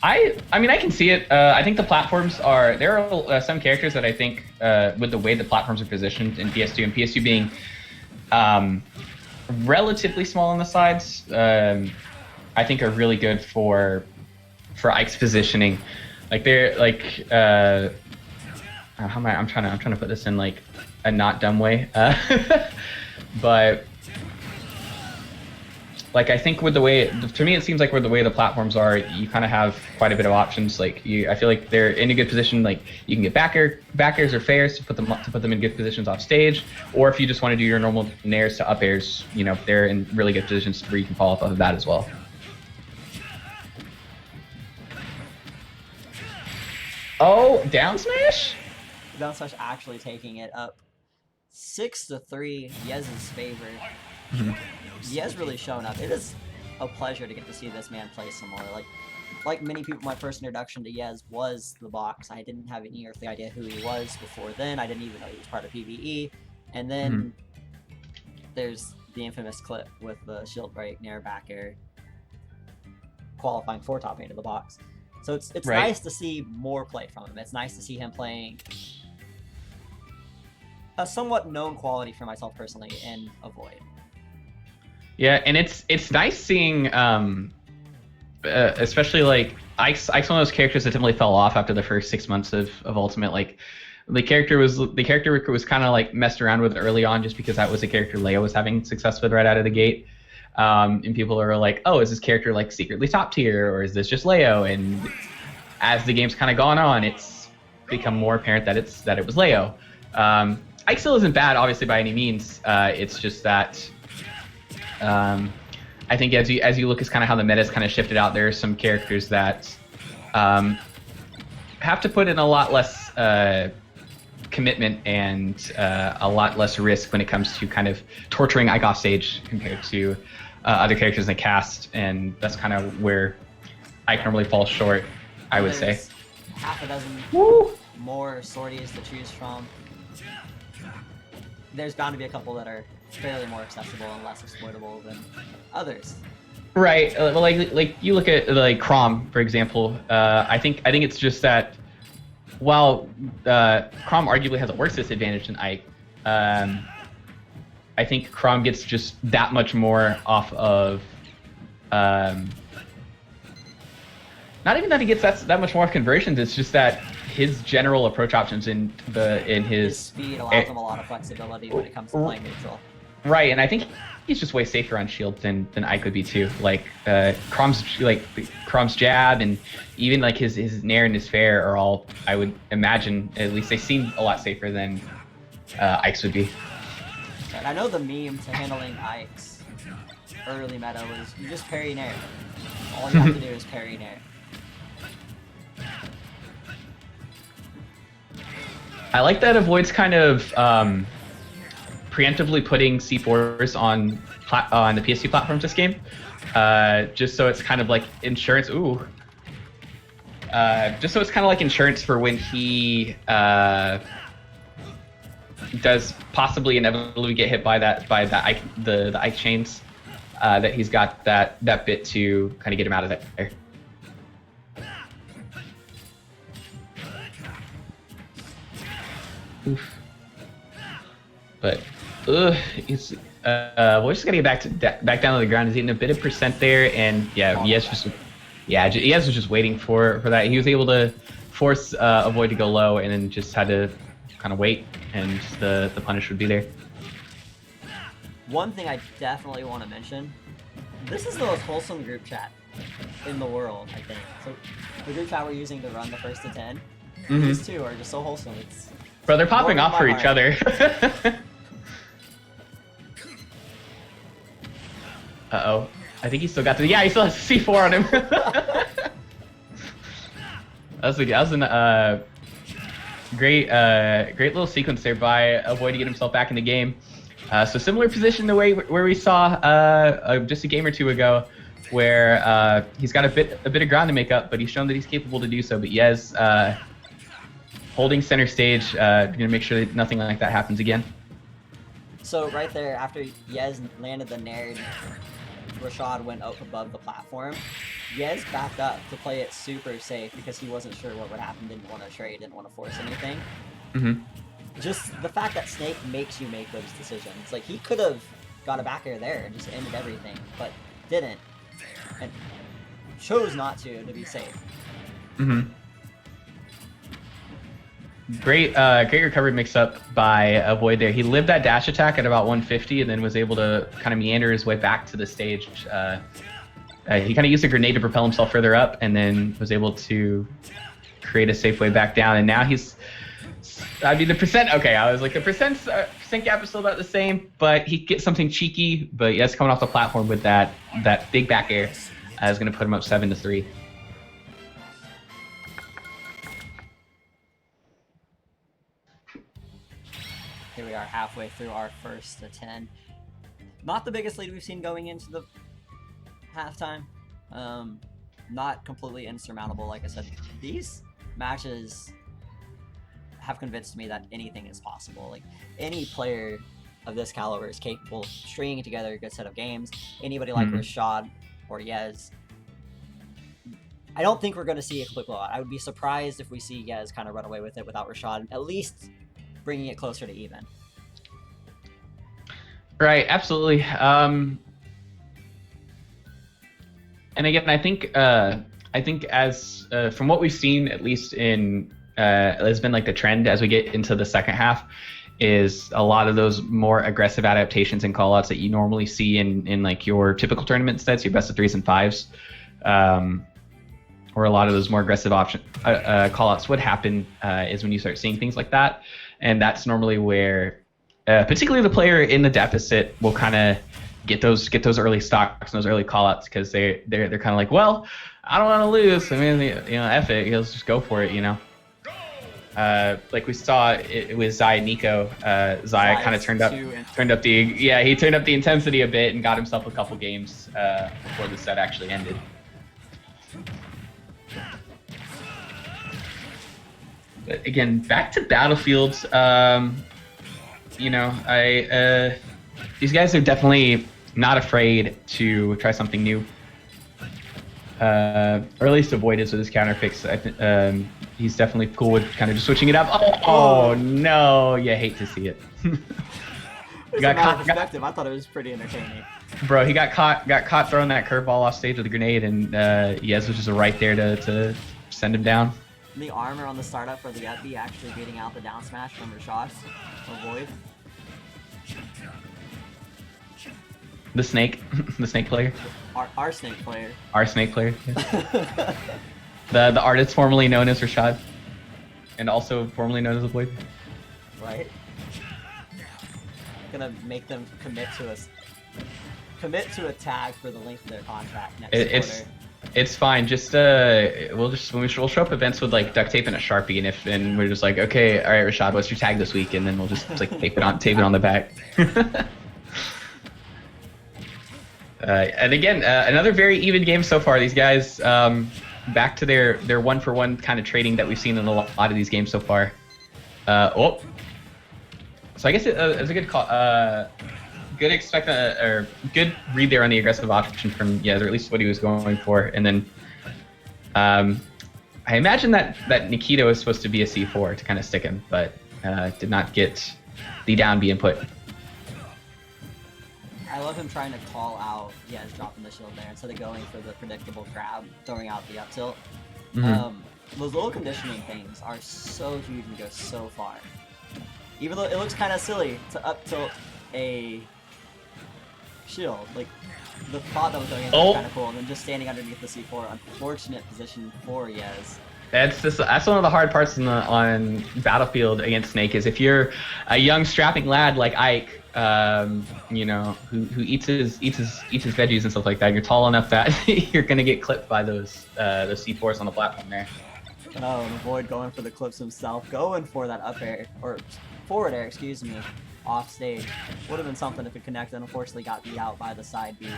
I mean, I can see it. I think the platforms are, there are some characters that I think, with the way the platforms are positioned in PS2, and PS2 being relatively small on the sides, I think are really good for Ike's positioning. Like they're like, I'm trying to put this in like a not dumb way, but like I think with the way, to me it seems like with the way the platforms are, you kind of have quite a bit of options. Like I feel like they're in a good position. Like you can get back airs or fairs to put them in good positions off stage, or if you just want to do your normal nairs to up airs, they're in really good positions where you can follow up of that as well. Oh, down smash? Down smash actually taking it up 6-3, Yez's favor. Yez really showing up. It is a pleasure to get to see this man play some more. Like many people, my first introduction to Yez was the box. I didn't have any earthly idea who he was before then. I didn't even know he was part of PVE. And then there's the infamous clip with the shield break, nair back air, qualifying for top 8 of the box. So it's right. Nice to see more play from him. It's nice to see him playing a somewhat known quality for myself personally in AvoiD. Yeah, and it's nice seeing, especially like Ike's one of those characters that definitely fell off after the first 6 months of Ultimate. Like the character was kind of like messed around with early on, just because that was a character Leo was having success with right out of the gate. And people are like, oh, is this character like secretly top tier, or is this just Leo? And as the game's kind of gone on, it's become more apparent that it was Leo. Ike still isn't bad, obviously, by any means. It's just that I think as you look at kind of how the meta's kind of shifted out, there are some characters that have to put in a lot less commitment and a lot less risk when it comes to kind of torturing Ike off stage compared to other characters in the cast, and that's kind of where Ike normally falls short, I would say. Half a dozen more sorties to choose from. There's bound to be a couple that are fairly more accessible and less exploitable than others. Right. Well, like you look at like Chrom, for example. I think it's just that while Chrom arguably has a worse disadvantage than Ike, I think Chrom gets just that much more off of. Not even that he gets that much more of conversions. It's just that his general approach options in his speed allows him a lot of flexibility when it comes to playing neutral. Right, and I think he's just way safer on shield than Ike would be too. Like Chrom's jab and even like his nair and his fair are all, I would imagine, at least they seem a lot safer than Ike's would be. And I know the meme to handling Ike's early meta was you just parry nair. All you have to do is parry nair. I like that AvoiD's kind of preemptively putting C4s on the PS2 platforms this game, just so it's kind of like insurance. Just so it's kind of like insurance for when he does possibly inevitably get hit by the Ike chains, that he's got that bit to kind of get him out of there. Oof. But it's we're just gonna get back down to the ground. He's eating a bit of percent there, and Yez was just waiting for that. He was able to force AvoiD to go low, and then just had to kind of wait, and the punish would be there. One thing I definitely want to mention: this is the most wholesome group chat in the world, I think. So the group chat we're using to run the first to 10, these two are just so wholesome. It's Bro, they're popping off for each other. Uh-oh. I think he still got to... Yeah, he still has C4 on him. that was a great little sequence there by AvoiD to get himself back in the game. So similar position to where we saw just a game or two ago, where he's got a bit of ground to make up, but he's shown that he's capable to do so. But Yez holding center stage, gonna make sure that nothing like that happens again. So right there, after Yez landed the nair, Rashad went up above the platform. Yez backed up to play it super safe because he wasn't sure what would happen, didn't want to trade, didn't want to force anything. Just the fact that Snake makes you make those decisions. Like, he could have got a back air there and just ended everything, but didn't. And chose not to be safe. Great recovery mix-up by AvoiD there. He lived that dash attack at about 150 and then was able to kind of meander his way back to the stage. He kind of used a grenade to propel himself further up and then was able to create a safe way back down. And now he's... I mean, the percent... Okay, I was like, the percent gap is still about the same, but he gets something cheeky. But yes, coming off the platform with that big back air is going to put him up 7-3. Here we are halfway through our first to 10. Not the biggest lead we've seen going into the halftime. Not completely insurmountable, like I said. These matches have convinced me that anything is possible. Like, any player of this caliber is capable of stringing together a good set of games. Anybody like Rashad or Yez. I don't think we're going to see a complete blowout. I would be surprised if we see Yez kind of run away with it without Rashad, at least bringing it closer to even. Right, absolutely. And again, I think I think as from what we've seen, at least in has been like the trend as we get into the second half, is a lot of those more aggressive adaptations and callouts that you normally see in like your typical tournament sets, your best of 3s and 5s, or a lot of those more aggressive option callouts would happen is when you start seeing things like that, and that's normally where particularly the player in the deficit will kind of get those early stocks and those early callouts, because they're kind of like, well, I don't want to lose. I mean, F it, let's just go for it, Like we saw it with Zai and Nico. Zai kind of turned up the intensity a bit and got himself a couple games before the set actually ended. But again, back to Battlefields. These guys are definitely not afraid to try something new. Or at least AvoiD is with his counter picks. He's definitely cool with kind of just switching it up. Oh no, you hate to see it. Got caught. Perspective. I thought it was pretty entertaining. Bro, he got caught throwing that curveball off stage with a grenade, and Yez was just right there to send him down. The armor on the startup for the Epi actually beating out the down smash from Rashad. AvoiD. The snake player. Our snake player. Our snake player. Yeah. the artist formerly known as Rashad, and also formerly known as AvoiD. Right. Gonna make them commit to a tag for the length of their contract next quarter. It's fine. Just we'll show up events with like duct tape and a Sharpie, and we're just like, okay, all right, Rashad, what's your tag this week? And then we'll just like tape it on the back. And again, another very even game so far. These guys back to their 1-for-1 kind of trading that we've seen in a lot of these games so far. So I guess it's a good call. Good read there on the aggressive option from Yez, or at least what he was going for. And then I imagine that Nikito is supposed to be a C4 to kind of stick him, but did not get the down B input. I love him trying to call out Yez dropping the shield there instead of going for the predictable grab, throwing out the up tilt. Mm-hmm. Those little conditioning things are so huge and go so far. Even though it looks kind of silly to up tilt a shield, like the thought that was going in was kind of cool, and then just standing underneath the C4, unfortunate position for Yez. That's one of the hard parts on Battlefield against Snake, is if you're a young strapping lad like Ike, who eats his veggies and stuff like that, you're tall enough that you're gonna get clipped by those C4s on the platform there. Oh, and AvoiD going for the clips himself, going for that up air, or forward air, excuse me, off stage. Would have been something if it connected, unfortunately got beat out by the side B.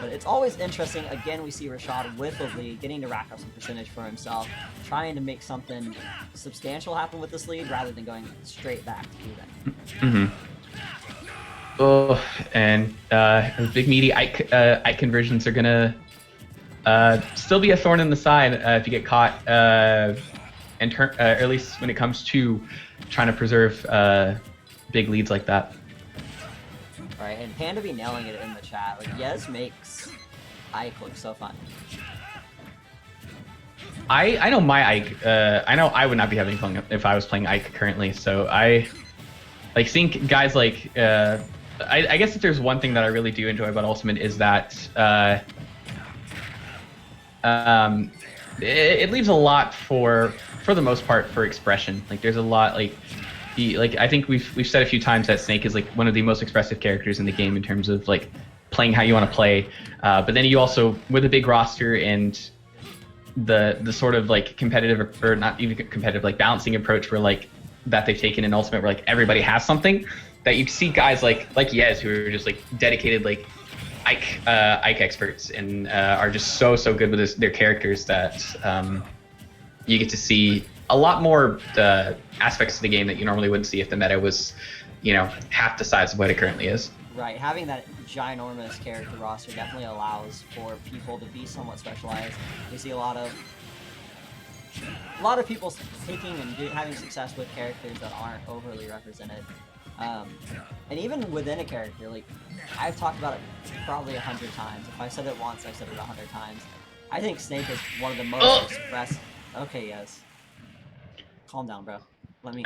But it's always interesting, again we see Rashad with the lead, getting to rack up some percentage for himself, trying to make something substantial happen with this lead rather than going straight back to even. Mm-hmm. Oh, and big meaty Ike conversions are gonna still be a thorn in the side if you get caught, or at least when it comes to trying to preserve big leads like that. Right, and Panda be nailing it in the chat. Like, Yez makes Ike look so fun. I know my Ike. I know I would not be having fun if I was playing Ike currently. So I like seeing guys like. I guess if there's one thing that I really do enjoy about Ultimate is that it leaves a lot for the most part for expression. Like there's a lot I think we've said a few times that Snake is like one of the most expressive characters in the game in terms of like playing how you want to play. But then you also, with a big roster and the sort of like competitive, or not even competitive, like balancing approach where like that they've taken in Ultimate, where like everybody has something, that you see guys like Yez who are just like dedicated like Ike experts and are just so good with their characters that you get to see a lot more aspects of the game that you normally wouldn't see if the meta was, half the size of what it currently is. Right, having that ginormous character roster definitely allows for people to be somewhat specialized. We see a lot of people taking and having success with characters that aren't overly represented. And even within a character, like I've talked about it probably 100 times. If I said it once, I said it 100 times. I think Snake is one of the most expressive. Okay, yes. Calm down, bro. Let me.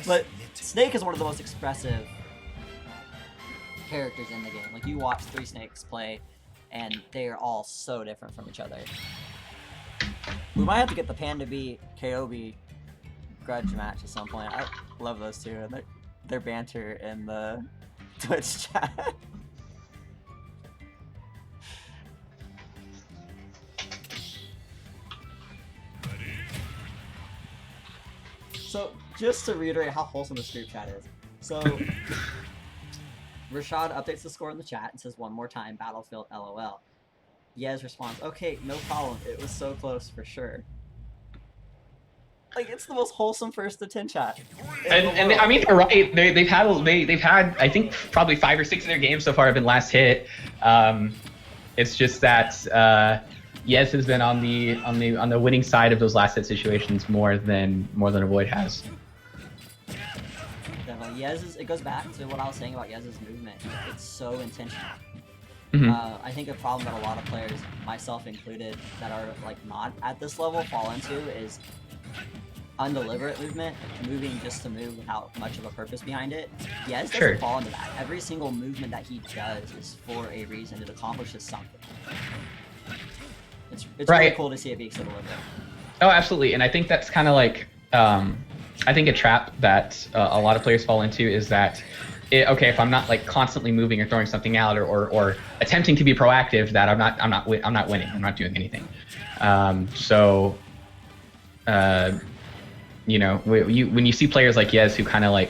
But Snake is one of the most expressive characters in the game. Like, you watch 3 Snakes play, and they are all so different from each other. We might have to get the Panda B KOB grudge match at some point. I love those two and their banter in the Twitch chat. So, just to reiterate how wholesome this group chat is. So, Rashad updates the score in the chat and says, "One more time, Battlefield, LOL." Yez responds, "Okay, no problem. It was so close for sure." Like, it's the most wholesome first to 10 chat. And I mean, they're right. They've had I think probably 5 or 6 of their games so far have been last hit. It's just that Yez has been on the winning side of those last hit situations more than AvoiD has. Definitely. It goes back to what I was saying about Yez's movement. It's so intentional. Mm-hmm. I think a problem that a lot of players, myself included, that are like not at this level fall into is undeliberate movement, moving just to move without much of a purpose behind it. Yez doesn't fall into that. Every single movement that he does is for a reason. It accomplishes something. It's really cool to see it being so deliberate. Oh, absolutely. And I think that's kind of like, I think a trap that a lot of players fall into is that, okay, if I'm not like constantly moving or throwing something out or attempting to be proactive, that I'm not winning. I'm not doing anything. You know, when you see players like Yez who kind of like,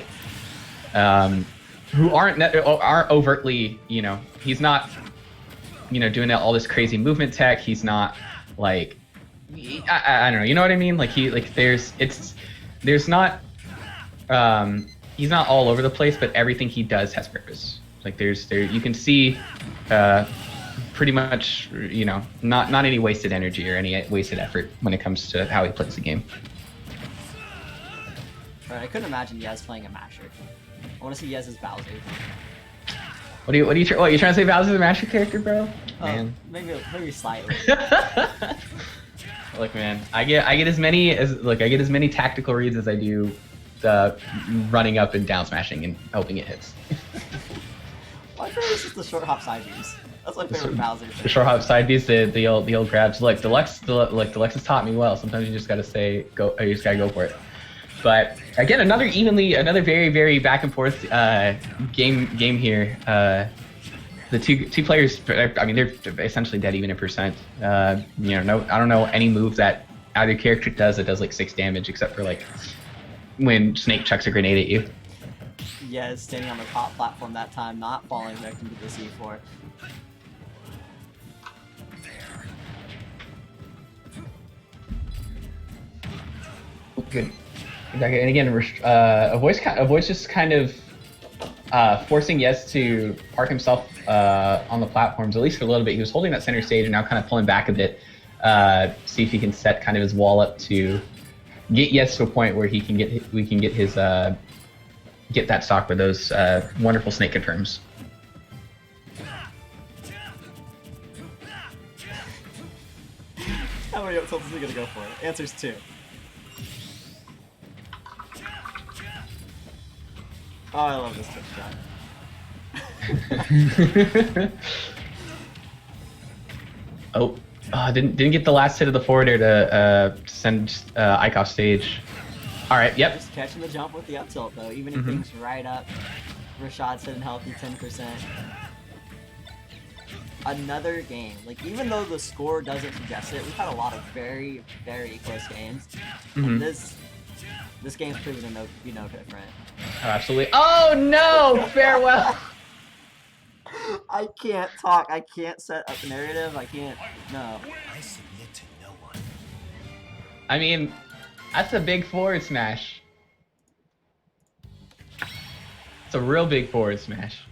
who aren't overtly, you know, he's not, you know, doing all this crazy movement tech. He's not like, I don't know, you know what I mean? Like there's not, he's not all over the place, but everything he does has purpose. Like you can see, pretty much, you know, not any wasted energy or any wasted effort when it comes to how he plays the game. Right, I couldn't imagine Yez playing a masher. I want to see Yez as Bowser. What you trying to say Bowser's a masher character, bro? Man. Maybe slightly. Look, man, I get as many tactical reads as I do running up and down smashing and hoping it hits. My favorite is just the short hop side Bs. That's my favorite Bowser thing. The short hop side Bs, the old grabs. Like Deluxe has taught me well. Sometimes you just gotta go for it. But again, another very, very back and forth game here. The two players, I mean, they're essentially dead even in percent. You know, I don't know any move that either character does that does like 6 damage, except for like when Snake chucks a grenade at you. Yez standing on the top platform that time, not falling victim to the C4. Good. And again, AvoiD's just kind of forcing Yez to park himself on the platforms, at least for a little bit. He was holding that center stage and now kind of pulling back a bit, see if he can set kind of his wall up to get Yez to a point where we can get that stock with those wonderful snake confirms. How many tilts is he gonna go for? Answer's 2. Oh, I love this Twitch chat. Didn't get the last hit of the forwarder to send Ike off stage. All right, yep. Just catching the jump with the up tilt though, even if things right up. Rashad sitting healthy 10%. Another game. Like, even though the score doesn't suggest it, we've had a lot of very, very close games. And this game's proven to be no different. Oh, absolutely. Oh no! Farewell! I can't talk. I can't set up a narrative. I can't. No. I submit to no one. I mean, that's a big forward smash. It's a real big forward smash.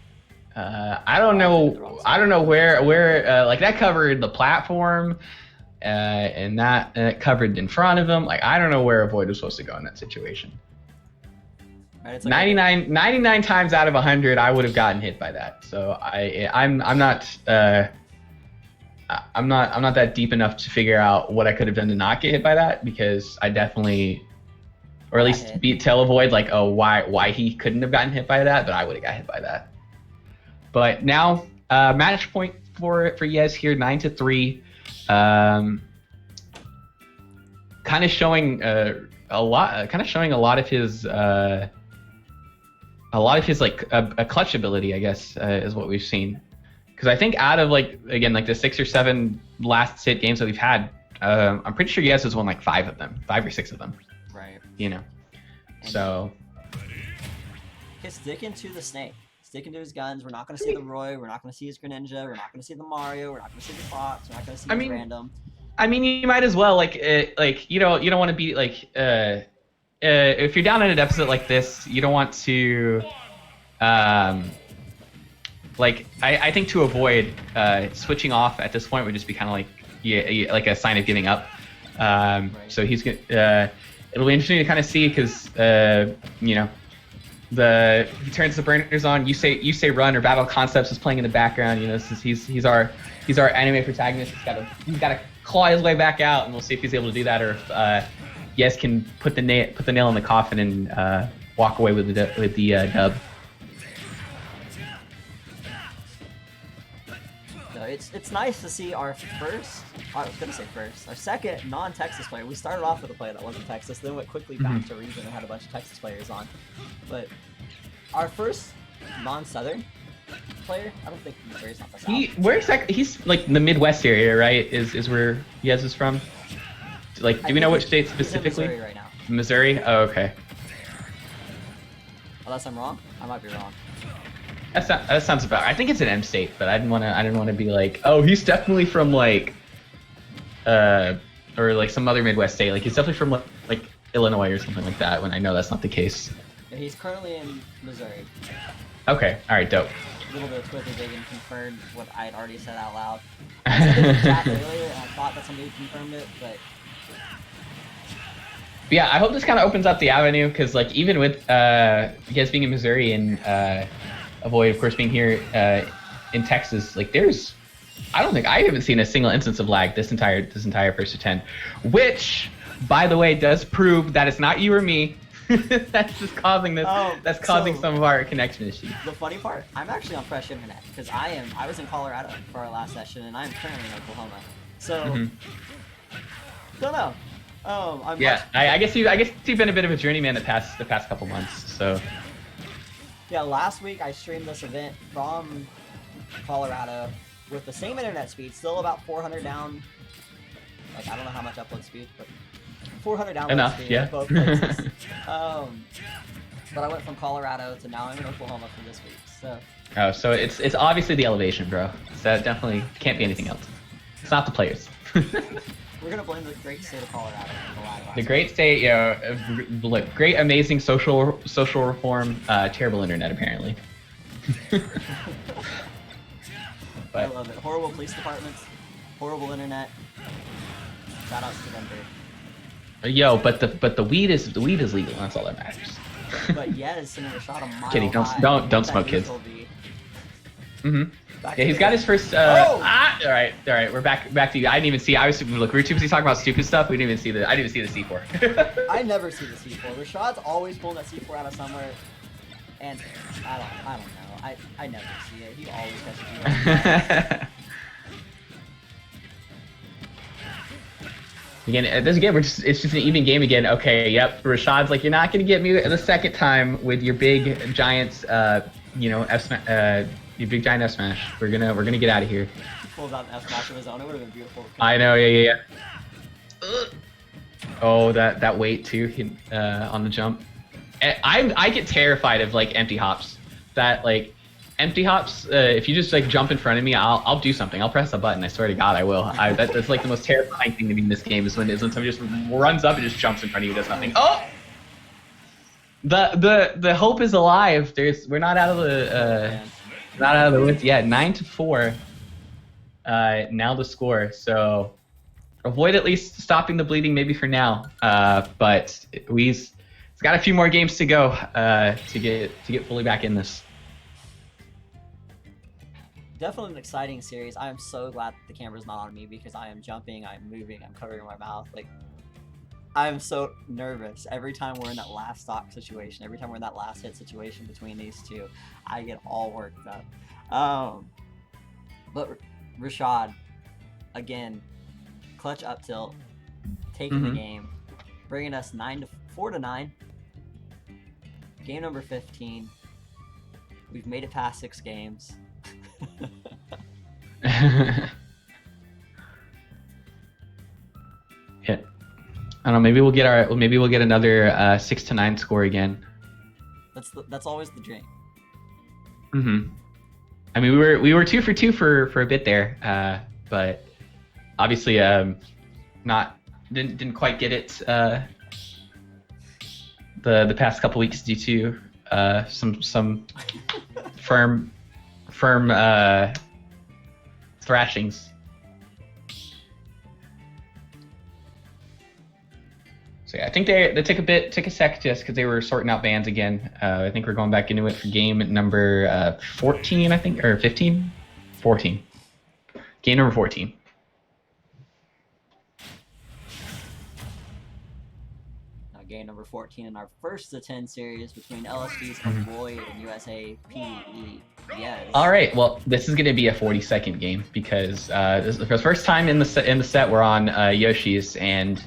I don't know where like that covered the platform, and that covered in front of him. Like, I don't know where AvoiD was supposed to go in that situation. Right, it's like 99 times out of 100, I would have gotten hit by that. So I'm not I'm not that deep enough to figure out what I could have done to not get hit by that, because I definitely, or at least tell AvoiD like, oh, why he couldn't have gotten hit by that, but I would have got hit by that. But now match point for Yez here, 9-3. Kind of showing a lot of his like a clutch ability, I guess, is what we've seen. Because I think out of like, again, like the 6 or 7 last hit games that we've had, I'm pretty sure Yez has won like 5 of them, 5 or 6 of them. Right. You know. And so he's sticking to the Snake, sticking to his guns. We're not going to see the Roy. We're not going to see his Greninja. We're not going to see the Mario. We're not going to see the Fox. We're not going to see his random. I mean, you might as well like you don't want to be like if you're down in a deficit like this, you don't want to like I think to avoid switching off at this point would just be kind of like like a sign of giving up. Right. So he's gonna it'll be interesting to kind of see, because you know, he turns the burners on. You say run, or Battle Concepts is playing in the background. You know, he's our anime protagonist. He's got to claw his way back out, and we'll see if he's able to do that, or if Yez can put the nail in the coffin and walk away with the dub. No, it's nice to see our second non-Texas player. We started off with a player that wasn't Texas, then went quickly back to region and had a bunch of Texas players on. But our first non-Southern player, I don't think Missouri's not the South. He's like the Midwest area, right? Is where Yez is from? Like, do we know which state specifically? He's in Missouri right now. Missouri? Oh, okay. Unless I'm wrong, I might be wrong. That sounds about. I think it's an M state, but I didn't want to be like, oh, he's definitely from like, or like some other Midwest state. Like he's definitely from like Illinois or something like that. When I know that's not the case. Yeah, he's currently in Missouri. Okay. All right. Dope. A little bit of Twitter digging confirmed what I had already said out loud. I said it in the chat earlier, and I thought that somebody confirmed it, but. Yeah, I hope this kind of opens up the avenue, because like even with you guys being in Missouri and AvoiD, of course, being here in Texas, like I haven't seen a single instance of lag this entire first attempt, which, by the way, does prove that it's not you or me that's just causing this. That's causing some of our connection issues. The funny part, I'm actually on fresh internet, because I was in Colorado for our last session, and I'm currently in Oklahoma. So, don't know. I guess you've been a bit of a journeyman the past couple months. So. Yeah, last week I streamed this event from Colorado with the same internet speed, still about 400 down. Like, I don't know how much upload speed, but 400 download speed in both places. But I went from Colorado to now I'm in Oklahoma for this week. So. Oh, so it's obviously the elevation, bro. So that definitely can't be anything else. It's not the players. We're gonna blame the great state of Colorado for the lag. The great state, look, great, amazing social reform, terrible internet apparently. But, I love it. Horrible police departments, horrible internet. Shout outs to Denver. Yo, but the weed is legal. That's all that matters. But Yez sending a shot a mile Kidding, high. don't smoke, kids. Yeah, he's got his first. All right, we're back to you. I didn't even see. I was look. We were too busy talking about stupid stuff. We didn't even see the. I didn't even see the C4. I never see the C4. Rashad's always pulling that C4 out of somewhere, and I don't know. I never see it. He always catches you. Again, it's just an even game again. Okay, yep. Rashad's like, you're not gonna get me the second time with your big Giants, your big giant F smash. We're gonna get out of here. He pulls out an F smash of his own. It would have been beautiful. I know, yeah. Oh, that weight too on the jump. I get terrified of like empty hops. That like empty hops. If you just like jump in front of me, I'll do something. I'll press a button. I swear to God, I will. That's like the most terrifying thing to me in this game is when somebody just runs up and just jumps in front of you, does nothing. Oh. The hope is alive. We're not out of the. Not out of the woods yet. 9-4. Now the score. So AvoiD at least stopping the bleeding maybe for now. But it's got a few more games to go to get fully back in this. Definitely an exciting series. I am so glad that the camera's not on me because I am jumping, I'm moving, I'm covering my mouth. Like, I'm so nervous every time we're in that last stock situation. Every time we're in that last hit situation between these two, I get all worked up. But Rashad, again, clutch up tilt, taking the game, bringing us 4-9. Game number 15. We've made it past 6 games. Yeah. I don't know. Maybe we'll get another 6-9 score again. That's always the dream. I mean, we were 2 for 2 for a bit there, but obviously didn't quite get it the past couple weeks due to some firm thrashings. So yeah, I think they took a sec just because they were sorting out bans again. I think we're going back into it for game number 14, I think, or 15, 14. Game number 14. Game number 14 in our first of 10 series between LSG's AvoiD and USA PVE Yez. All right, well, this is going to be a 40-second game because this is the first time in the set we're on Yoshi's, and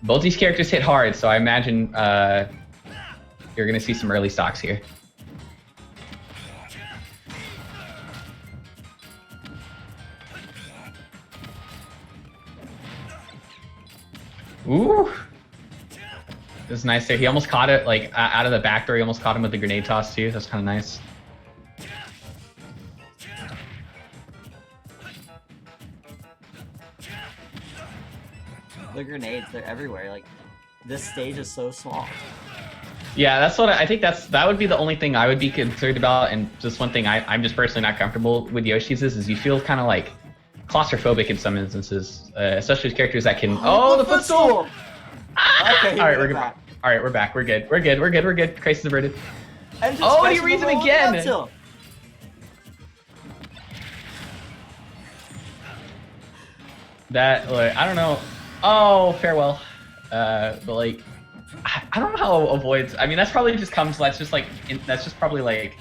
both these characters hit hard, so I imagine you're going to see some early stocks here. Ooh. This is nice there. He almost caught it, like, out of the back door. He almost caught him with the grenade toss, too. That's kind of nice. The grenades, they're everywhere. Like, this stage is so small. Yeah, that's what I think. That would be the only thing I would be concerned about, and just one thing I'm just personally not comfortable with Yoshi's is you feel kind of like claustrophobic in some instances, especially with characters that can. Oh, the footstool! Okay, all right, we're good. All right, we're back. We're good. We're good. Crisis averted. Oh, he reads him again. That, like, I don't know. Oh, farewell. But like, I don't know how AvoiD's. I mean, that's probably just comes. That's just probably like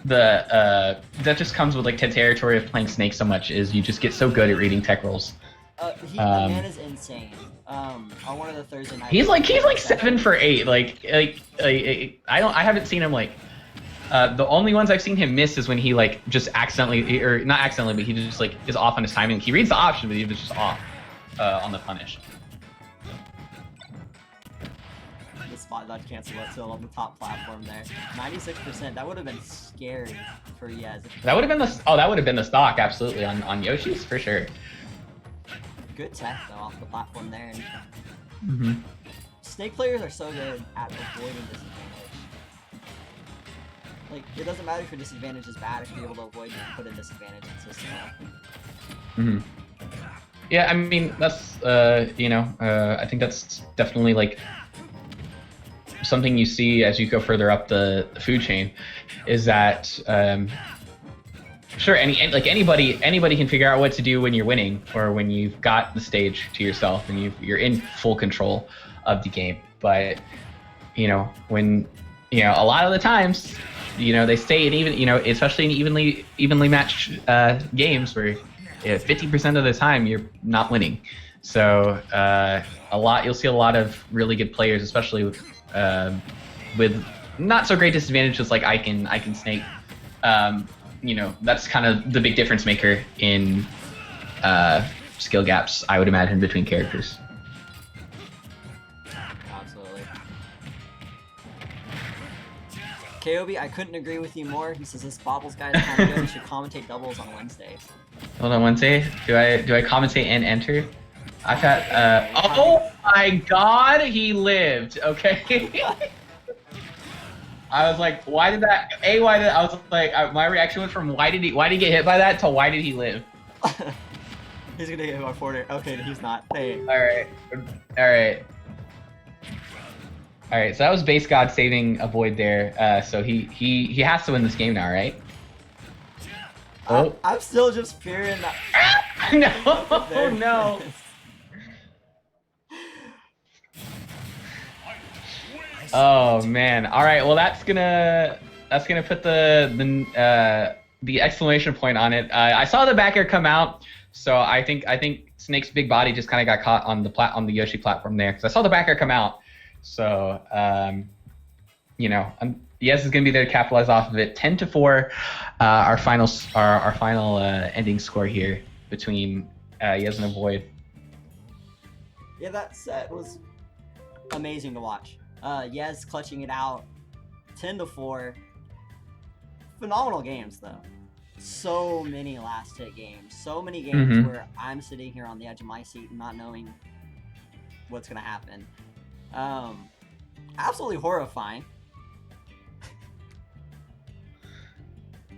the that just comes with like the territory of playing Snake so much. Is you just get so good at reading tech rolls. The man is insane. On one of the Thursday nights. He's like 7 for 8. I haven't seen him like. The only ones I've seen him miss is when he like just accidentally, or not accidentally, but he just like is off on his timing. He reads the option, but he was just off on the punish. The spot dodge cancel up still on the top platform there. 96%. That would have been scary for Yez. That would have been the stock absolutely on Yoshi's for sure. Good tech though off the platform there. And Snake players are so good at avoiding disadvantage. Like, it doesn't matter if your disadvantage is bad, if you're able to avoid it and put a disadvantage in system. Yeah, I mean that's I think that's definitely like something you see as you go further up the food chain, is that sure, anybody can figure out what to do when you're winning or when you've got the stage to yourself and you're in full control of the game. But when a lot of the times they stay in even especially in evenly matched games where 50% of the time you're not winning. So you'll see a lot of really good players, especially with not so great disadvantages like Ike Snake. That's kind of the big difference maker in skill gaps, I would imagine, between characters. Absolutely. KOB, I couldn't agree with you more. He says this Bobbles guy is kind of good. We should commentate doubles on Wednesdays. Hold on, Wednesday? Do I commentate and enter? I've had oh my god, he lived. Okay. I was like, why did that? I was like, my reaction went from why did he get hit by that to why did he live? He's gonna get hit by 40. Okay, he's not. Hey. All right. So that was Base God saving AvoiD there. So he has to win this game now, right? Oh. I'm still just fearing that. No, no. Oh man. All right. Well, that's gonna put the exclamation point on it. I saw the back air come out, so I think Snake's big body just kind of got caught on the Yoshi platform there, because I saw the back air come out. So you know, Yez is gonna be there to capitalize off of it. 10-4, our final ending score here between Yez and AvoiD. Yeah, that set was amazing to watch. Yez clutching it out, 10-4. Phenomenal games though. So many last hit games. So many games where I'm sitting here on the edge of my seat, not knowing what's gonna happen. Absolutely horrifying.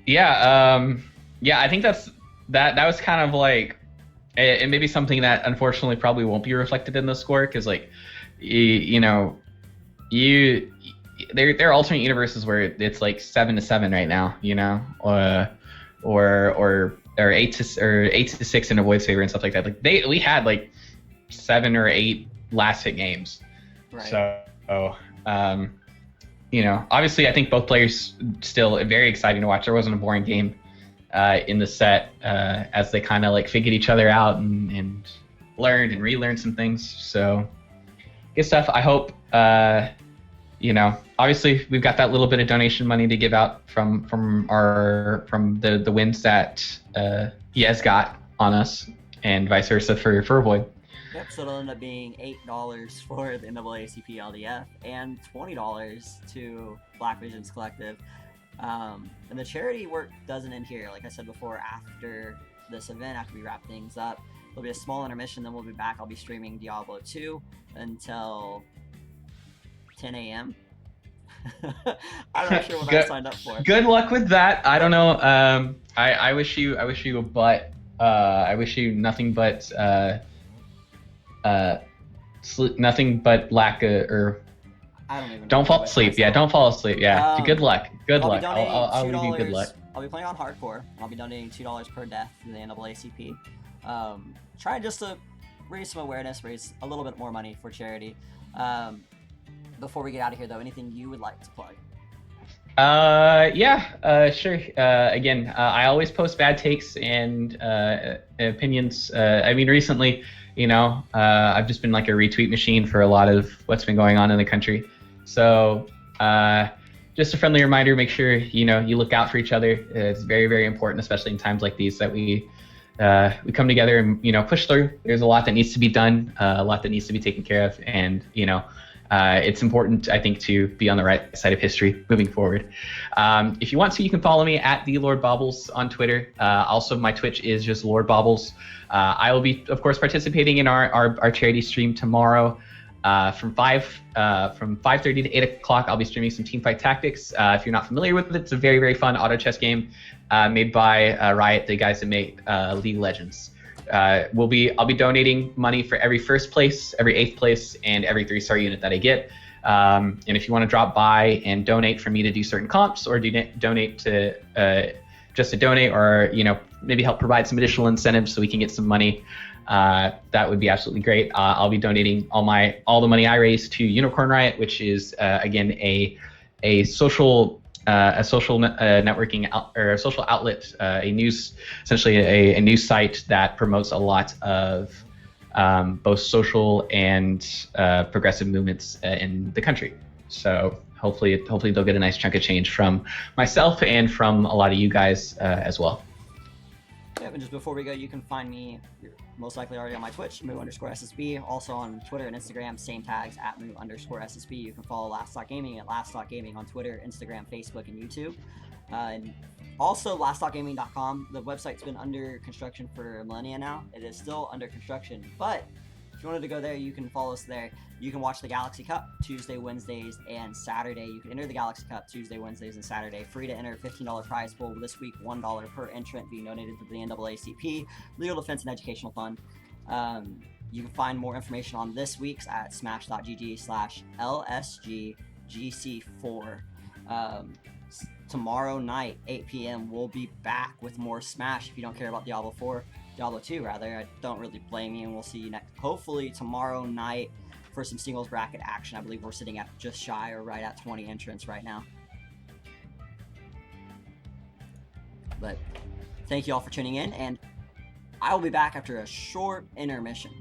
Yeah. Yeah. I think that was kind of like, it may be something that unfortunately probably won't be reflected in the score, because like, you know, there are alternate universes where it's like 7-7 right now, you know, or 8-6 in AvoiD's favor and stuff like that. Like we had like 7 or 8 last hit games. Right. So you know, obviously I think both players still very exciting to watch. There wasn't a boring game in the set as they kind of like figured each other out and learned and relearned some things. So good stuff. I hope you know, obviously we've got that little bit of donation money to give out from the wins that Yez got on us, and vice versa for AvoiD. Yep, so it'll end up being $8 for the NAACP LDF and $20 to Black Visions Collective. And the charity work doesn't end here. Like I said before, after this event, after we wrap things up, there'll be a small intermission, then we'll be back. I'll be streaming Diablo 2 until 10 a.m. I'm not sure what I signed up for. Good luck with that. I don't know. I wish you a butt. I wish you nothing but nothing but lack of, or I don't even. Don't fall asleep. Yeah, don't fall asleep. Yeah. Good luck. Good luck. I'll leave you good luck. I'll be playing on hardcore. I'll be donating $2 per death to the NAACP. Trying just to raise some awareness, raise a little bit more money for charity. Before we get out of here, though, anything you would like to plug? Yeah, sure. Again, I always post bad takes and opinions. I mean, recently, you know, I've just been like a retweet machine for a lot of what's been going on in the country. So, just a friendly reminder, make sure, you know, you look out for each other. It's very, very important, especially in times like these, that we come together and, you know, push through. There's a lot that needs to be done, a lot that needs to be taken care of. And, you know, it's important, I think, to be on the right side of history moving forward. If you want to, you can follow me at the Lord Baubles on Twitter. Also, my Twitch is just Lord Baubles. I will be, of course, participating in our charity stream tomorrow from 5:30 to 8 o'clock. I'll be streaming some Teamfight Tactics. If you're not familiar with it, it's a very, very fun auto chess game made by Riot, the guys that make League of Legends. I'll be donating money for every first place, every 8th place, and every 3-star unit that I get. And if you want to drop by and donate for me to do certain comps, or donate to just to donate, or, you know, maybe help provide some additional incentives so we can get some money, that would be absolutely great. I'll be donating all the money I raise to Unicorn Riot, which is again a social networking or a social outlet, essentially a news site that promotes a lot of both social and progressive movements in the country. So hopefully they'll get a nice chunk of change from myself and from a lot of you guys as well. Yeah, and just before we go, you can find me, you're most likely already on my Twitch, moo_SSB, also on Twitter and Instagram, same tags, at moo_SSB. You can follow Last.Gaming at Last.Gaming on Twitter, Instagram, Facebook, and YouTube. And also, last.gaming.com, the website's been under construction for a millennia now. It is still under construction, but if you wanted to go there, you can follow us there. You can watch the Galaxy Cup Tuesday, Wednesdays, and Saturday. You can enter the Galaxy Cup Tuesday, Wednesdays, and Saturday. Free to enter, $15 prize pool. This week, $1 per entrant being donated to the NAACP Legal Defense and Educational Fund. You can find more information on this week's at smash.gg/LSG GC4. tomorrow night, 8 p.m., we'll be back with more Smash. If you don't care about Diablo 4, Diablo 2 rather, I don't really blame you, and we'll see you hopefully tomorrow night for some singles bracket action. I believe we're sitting at just shy or right at 20 entrants right now. But thank you all for tuning in, and I will be back after a short intermission.